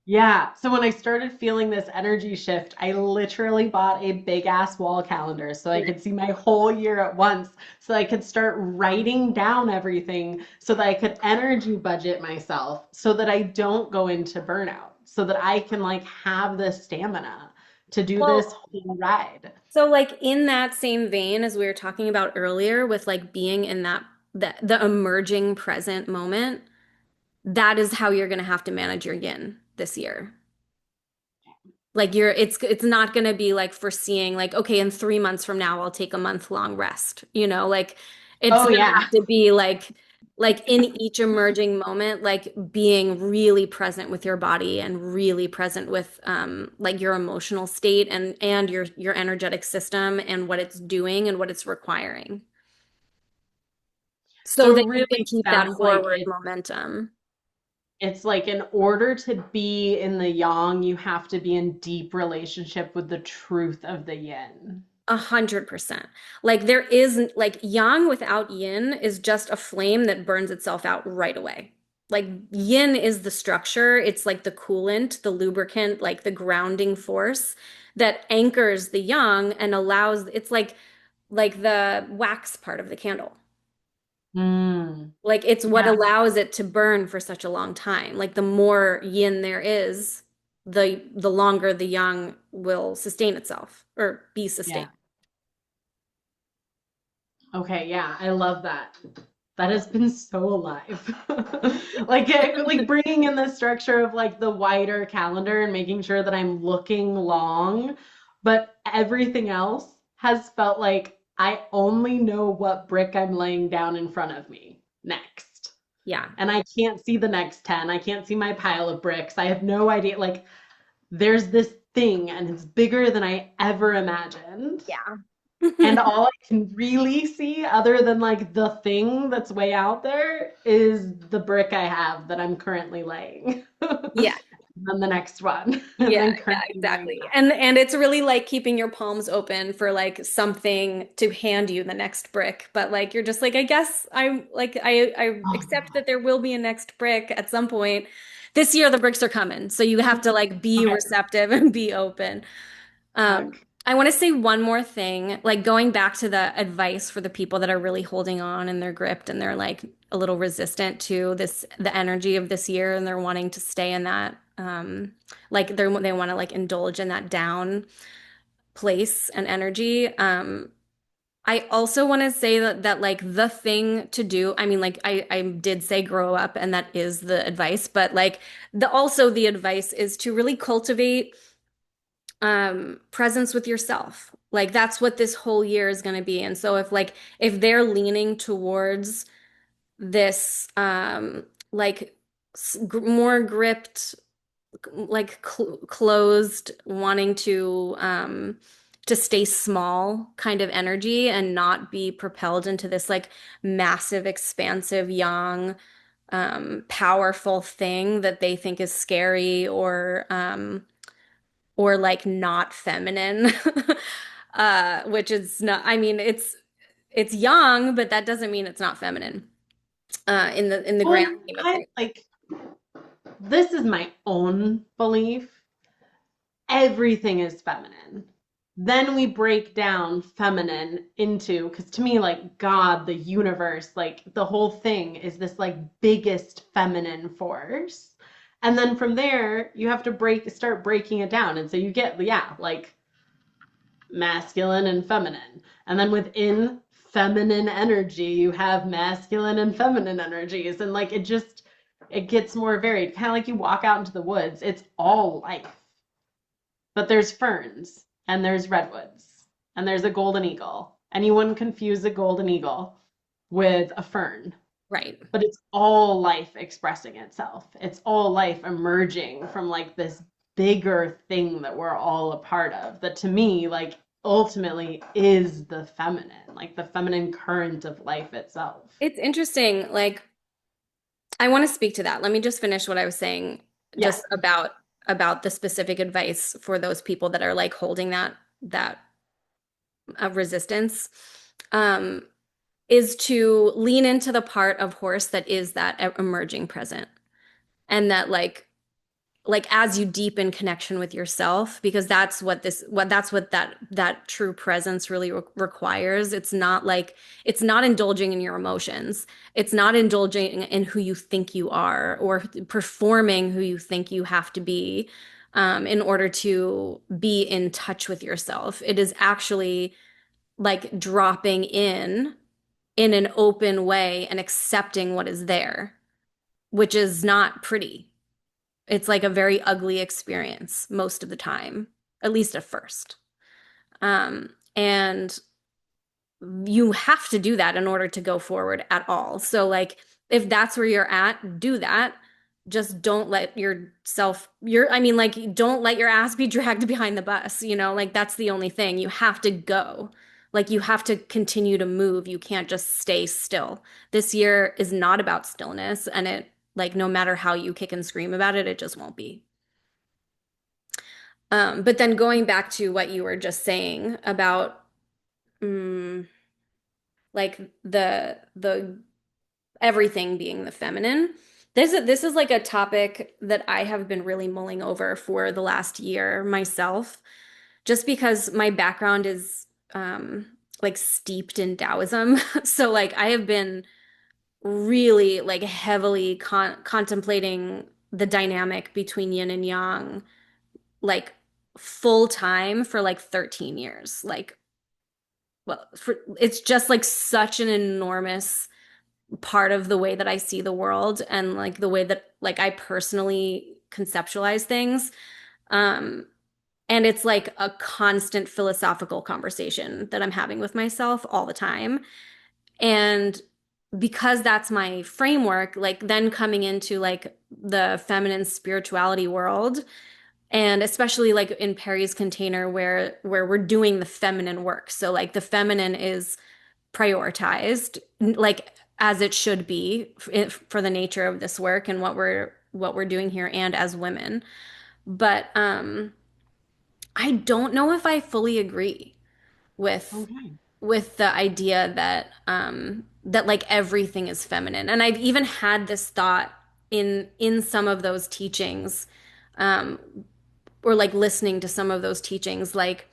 Yeah. So when I started feeling this energy shift, I literally bought a big ass wall calendar so I could see my whole year at once, so I could start writing down everything so that I could energy budget myself so that I don't go into burnout, so that I can like have the stamina to do this Well, whole ride. so like in that same vein as we were talking about earlier with like being in the emerging present moment, that is how you're going to have to manage your yin this year. Like it's not going to be like foreseeing like okay, in 3 months from now I'll take a month long rest, like it's Oh going to yeah. have to be like in each emerging moment, like being really present with your body and really present with like your emotional state and your energetic system and what it's doing and what it's requiring so So that it you can really keep that sounds like forward momentum. it's like in order to be in the yang, you have to be in deep relationship with the truth of the yin. 100%. Like there is like yang without yin is just a flame that burns itself out right away. Like yin is the structure, it's like the coolant, the lubricant, like the grounding force that anchors the yang and allows it's like the wax part of the candle. Mm, Like it's what yeah, allows it to burn for such a long time. Like the more yin there is, the longer the yang will sustain itself or be sustained. yeah. Okay, yeah, I love that. That has been so alive. Like bringing in the structure of like the wider calendar and making sure that I'm looking long, but everything else has felt like I only know what brick I'm laying down in front of me next. Yeah. And I can't see the next 10. I can't see my pile of bricks. I have no idea. Like, there's this thing, and it's bigger than I ever imagined. Yeah. And all I can really see, other than like the thing that's way out there, is the brick I have that I'm currently laying. Yeah. And then the next one, and Yeah, then yeah, currently laying exactly. that. And it's really like keeping your palms open for like something to hand you the next brick. But like you're just like, I guess I'm like I Oh, accept that there will be a next brick at some point. This year the bricks are coming. So you have to like be okay. receptive and be open. Heck. I want to say one more thing, like going back to the advice for the people that are really holding on and they're gripped and they're like a little resistant to the energy of this year, and they're wanting to stay in that, like they want to like indulge in that down place and energy. I also want to say that like the thing to do, I mean, like I did say grow up, and that is the advice, but like the advice is to really cultivate presence with yourself. Like that's what this whole year is going to be. And so if they're leaning towards this like more gripped, like closed, wanting to stay small kind of energy and not be propelled into this like massive, expansive, young, powerful thing that they think is scary or like not feminine. Which is not, I mean, it's young, but that doesn't mean it's not feminine, in the Well, grand and scheme of I things. like this is my own belief. Everything is feminine. Then we break down feminine into, because to me, like God, the universe, like the whole thing is this like biggest feminine force. And then from there, you have to start breaking it down. And so you get, yeah, like masculine and feminine. And then within feminine energy, you have masculine and feminine energies. And like it gets more varied. Kind of like you walk out into the woods, it's all life. But there's ferns and there's redwoods and there's a golden eagle. And you wouldn't confuse a golden eagle with a fern. Right. But it's all life expressing itself. It's all life emerging from like this bigger thing that we're all a part of. That to me, like ultimately is the feminine, like the feminine current of life itself. It's interesting. Like, I want to speak to that. Let me just finish what I was saying Yeah. just about the specific advice for those people that are like holding that resistance. Um, is to lean into the part of horse that is that emerging present and that like as you deepen connection with yourself, because that's what that true presence really requires. It's not indulging in your emotions. It's not indulging in who you think you are or performing who you think you have to be in order to be in touch with yourself. It is actually like dropping in an open way and accepting what is there, which is not pretty. It's like a very ugly experience most of the time, at least at first. And you have to do that in order to go forward at all. So, like, if that's where you're at, do that. Just don't let I mean, like, don't let your ass be dragged behind the bus, like, that's the only thing. You have to go. Like, you have to continue to move. You can't just stay still. This year is not about stillness, and like, no matter how you kick and scream about it, it just won't be. But then going back to what you were just saying about, mm, like the everything being the feminine. This is like a topic that I have been really mulling over for the last year myself, just because my background is like steeped in Taoism. So like I have been really like heavily contemplating the dynamic between yin and yang like full time for like 13 years. Like it's just like such an enormous part of the way that I see the world and like the way that like I personally conceptualize things. Um, and it's like a constant philosophical conversation that I'm having with myself all the time. And because that's my framework, like then coming into like the feminine spirituality world, and especially like in Perry's container where we're doing the feminine work. So like the feminine is prioritized like as it should be for the nature of this work and what we're doing here and as women. But I don't know if I fully agree with Okay. the idea that that like everything is feminine. And I've even had this thought in some of those teachings um or like listening to some of those teachings like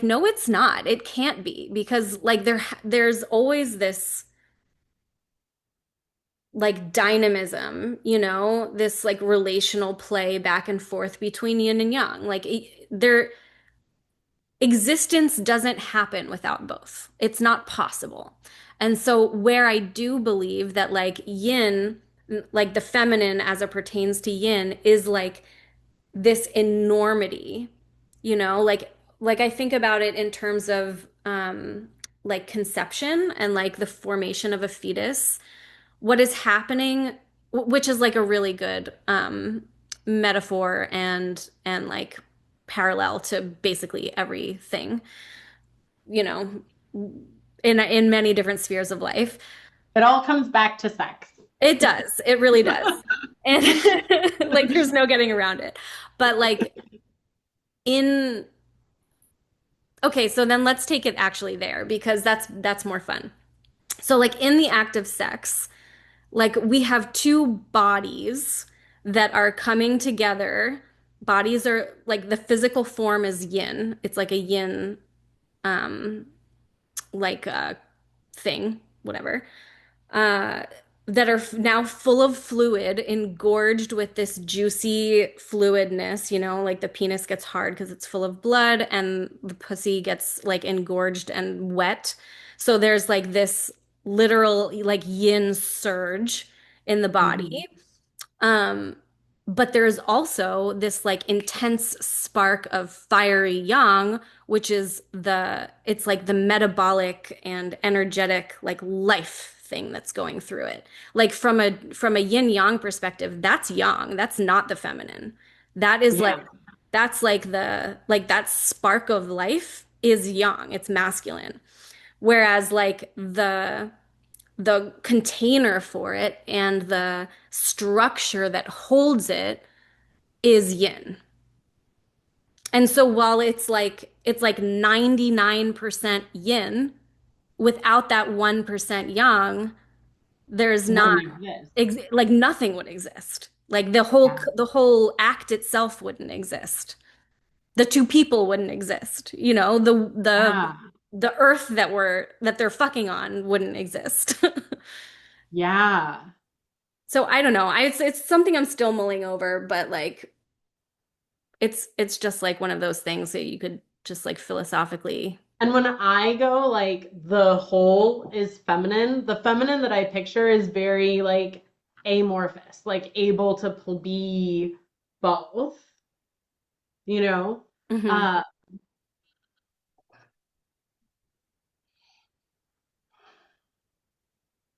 no it's not. It can't be because like there's always this like dynamism, this like relational play back and forth between yin and yang. Like their existence doesn't happen without both. It's not possible. And so where I do believe that like yin, like the feminine as it pertains to yin is like this enormity, like I think about it in terms of like conception and like the formation of a fetus what is happening, which is like a really good metaphor and like parallel to basically everything, you know, in many different spheres of life. It all comes back to sex. It does. It really does. And like there's no getting around it. But like in okay, so then let's take it actually there because that's more fun. So like in the act of sex, like we have two bodies that are coming together. Bodies are like the physical form is yin. It's like a yin, um, like thing, whatever. Uh, that are now full of fluid, engorged with this juicy fluidness, like the penis gets hard because it's full of blood and the pussy gets like engorged and wet. So there's like this literal like yin surge in the body. Mhm. Um, but there's also this like intense spark of fiery yang, which is it's like the metabolic and energetic like life thing that's going through it. Like from a yin yang perspective, that's yang. That's not the feminine. That is like Yeah. that's like the like that spark of life is yang. It's masculine. Whereas like the container for it and the structure that holds it is yin. And so while it's like 99% yin, without that 1% yang, there's not Wouldn't exist. like nothing would exist. Like Yeah. the whole act itself wouldn't exist. The two people wouldn't exist. You know, Yeah. the earth that they're fucking on wouldn't exist. Yeah. So I don't know. It's something I'm still mulling over, but like it's just like one of those things that you could just like philosophically. And when I go like the whole is feminine, the feminine that I picture is very like amorphous, like able to be both, you know? Hmm. Uh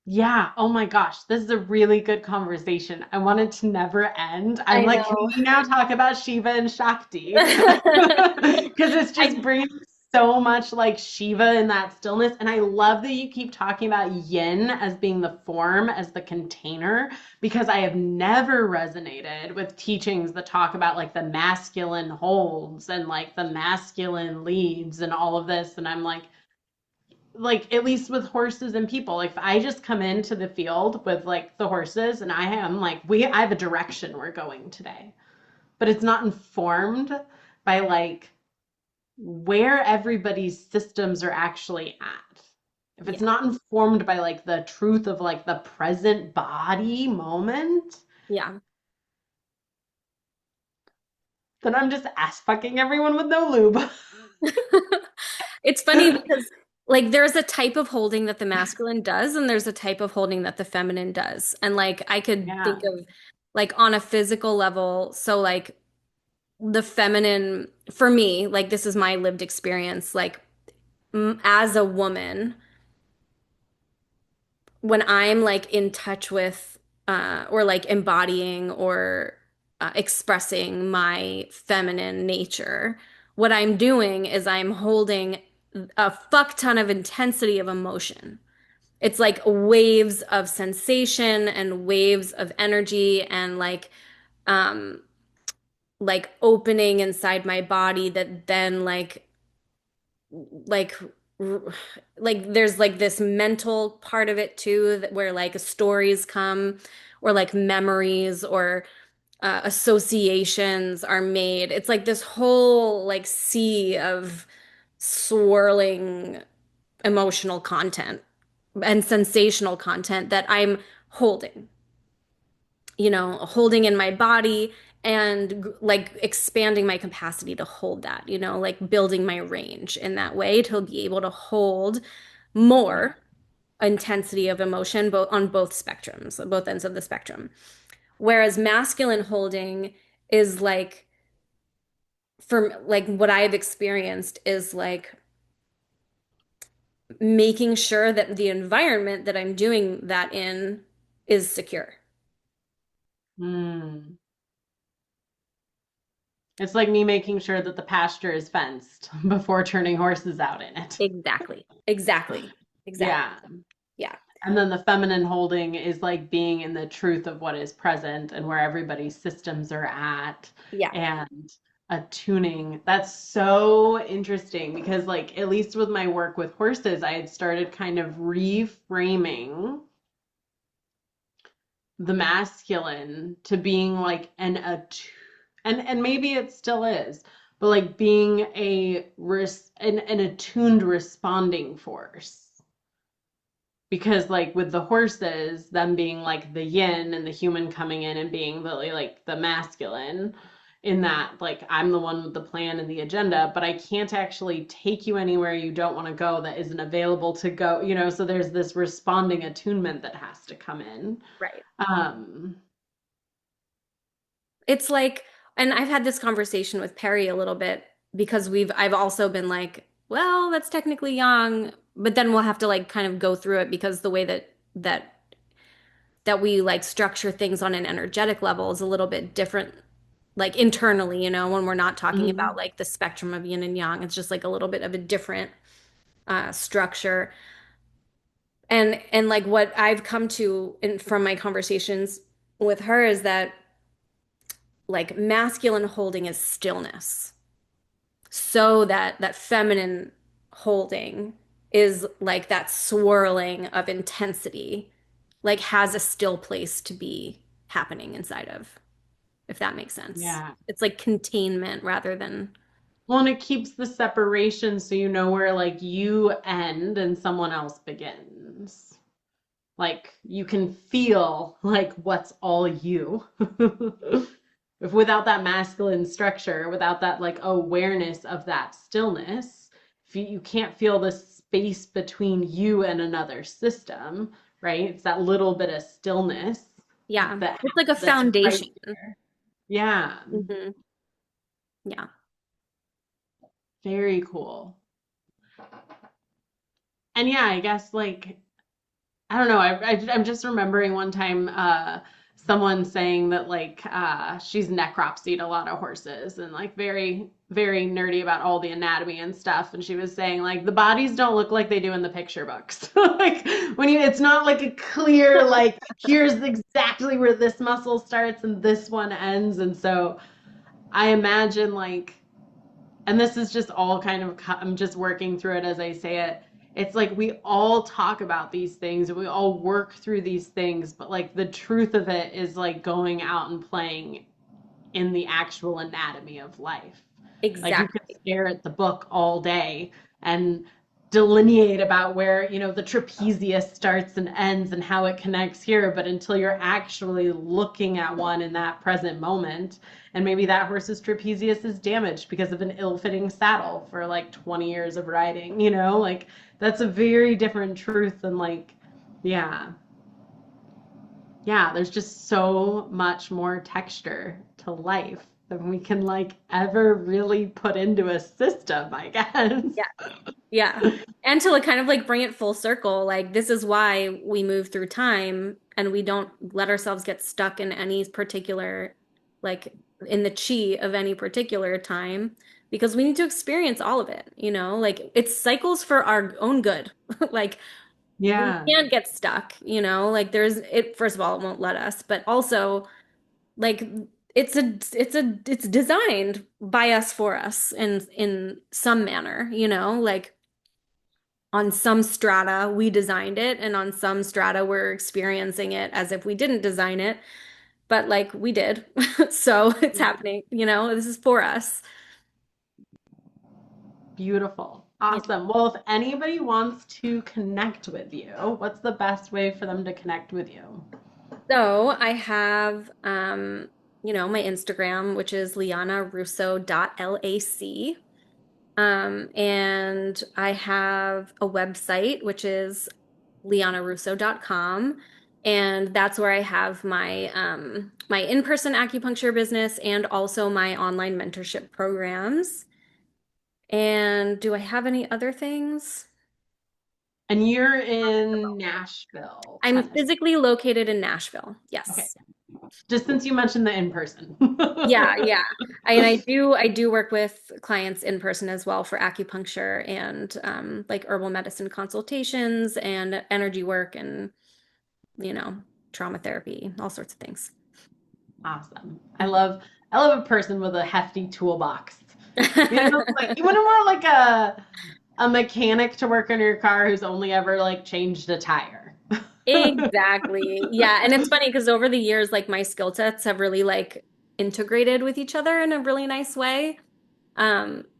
yeah, oh my gosh, this is a really good conversation. I want it to never end. I'm I like, can know. we now talk about Shiva and Shakti? Because it's just I bringing so much like Shiva in that stillness. And I love that you keep talking about yin as being the form, as the container, because I have never resonated with teachings that talk about like the masculine holds and like the masculine leads and all of this. And I'm like at least with horses and people, like if I just come into the field with like the horses and I am like I have a direction we're going today, but it's not informed by like where everybody's systems are actually at. If it's yeah. not informed by like the truth of like the present body moment, Yeah. then I'm just ass fucking everyone with no lube. It's funny because like there's a type of holding that the masculine does and there's a type of holding that the feminine does. And like I could Yeah. think of like on a physical level, so like the feminine for me, like this is my lived experience, like as a woman, when I'm like in touch with or like embodying or expressing my feminine nature, what I'm doing is I'm holding a fuck ton of intensity of emotion. It's like waves of sensation and waves of energy and um like opening inside my body that then like like there's like this mental part of it too that where like stories come or like memories or associations are made. It's like this whole like sea of swirling emotional content and sensational content that I'm holding, you know, holding in my body and like expanding my capacity to hold that, you know, like building my range in that way to be able to hold Yeah. more intensity of emotion both on both spectrums, both ends of the spectrum. Whereas masculine holding is like for like what I've experienced is like making sure that the environment that I'm doing that in is secure. Mm. It's like me making sure that the pasture is fenced before turning horses out in it. Exactly. Exactly. Exactly. Yeah. Yeah. And then the feminine holding is like being in the truth of what is present and where everybody's systems are at Yeah. and attuning. That's so interesting because, like, at least with my work with horses, I had started kind of reframing the masculine to being like and maybe it still is, but like being an attuned responding force because like with the horses them being like the yin and the human coming in and being the like the masculine in that like I'm the one with the plan and the agenda but I can't actually take you anywhere you don't want to go that isn't available to go, you know, so there's this responding attunement that has to come in. Right. um It's like, and I've had this conversation with Perry a little bit because I've also been like, well, that's technically young, but then we'll have to like kind of go through it because the way that we like structure things on an energetic level is a little bit different, like internally, you know, when we're not talking about mhm. like the spectrum of yin and yang. It's just like a little bit of a different structure. And like what I've come to from my conversations with her is that like masculine holding is stillness. So that feminine holding is like that swirling of intensity, like has a still place to be, happening inside of, if that makes sense. Yeah. It's like containment rather than, Well, and it keeps the separation so you know where like you end and someone else begins. Like you can feel like what's all you. If without that masculine structure, without that like awareness of that stillness, if you can't feel the space between you and another system, right? It's that little bit of stillness yeah, that it's like a that's right foundation. there. Yeah, Hmm. Yeah. very cool. And yeah, I guess like I don't know. I'm just remembering one time someone saying that like she's necropsied a lot of horses and like very, very nerdy about all the anatomy and stuff. And she was saying like the bodies don't look like they do in the picture books. Like when you, it's not like a clear like here's exactly where this muscle starts and this one ends. And so I imagine like and this is just all kind of I'm just working through it as I say it. It's like we all talk about these things and we all work through these things, but like the truth of it is like going out and playing in the actual anatomy of life. Like you could Exactly. stare at the book all day and delineate about where, you know, the trapezius starts and ends and how it connects here, but until you're actually looking at one in that present moment, and maybe that horse's trapezius is damaged because of an ill-fitting saddle for like 20 years of riding, you know, like that's a very different truth than like, yeah, yeah, there's just so much more texture to life than we can like ever really put into a system, I guess. Yeah. Yeah. And to like kind of like bring it full circle, like this is why we move through time and we don't let ourselves get stuck in any particular, like in the chi of any particular time, because we need to experience all of it, you know, like it's cycles for our own good. Like we Yeah. can't get stuck, you know, like there's it, first of all, it won't let us, but also like it's designed by us for us in some manner, you know, like on some strata we designed it and on some strata we're experiencing it as if we didn't design it, but like we did. So it's happening, you know, this is for us. Beautiful. Yeah. Awesome. Well, if anybody wants to connect with you, what's the best way for them to connect with you? So I have you know, my Instagram, which is lianarusso.lac. And I have a website, which is lianarusso.com. And that's where I have my my in-person acupuncture business and also my online mentorship programs. And do I have any other things? And you're in Nashville, I'm Tennessee. physically located in Nashville. Okay. Yes. Just since you mentioned the in person. Yeah, yeah. I do work with clients in person as well for acupuncture and like herbal medicine consultations and energy work and you know, trauma therapy, all sorts of things. Awesome. Mhm. I love a person with a hefty toolbox. You know, like you wouldn't want like a mechanic to work on your car who's only ever like changed a tire. Exactly. Yeah. And it's funny because over the years, like my skill sets have really like integrated with each other in a really nice way.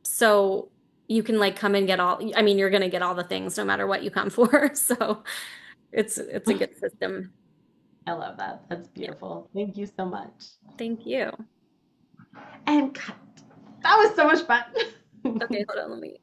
So you can like come and get all, I mean, you're gonna get all the things no matter what you come for. So it's a good system. I love that. That's Yeah. beautiful. Thank you so much. Thank you. And cut. That was so much fun. Okay, hold on, let me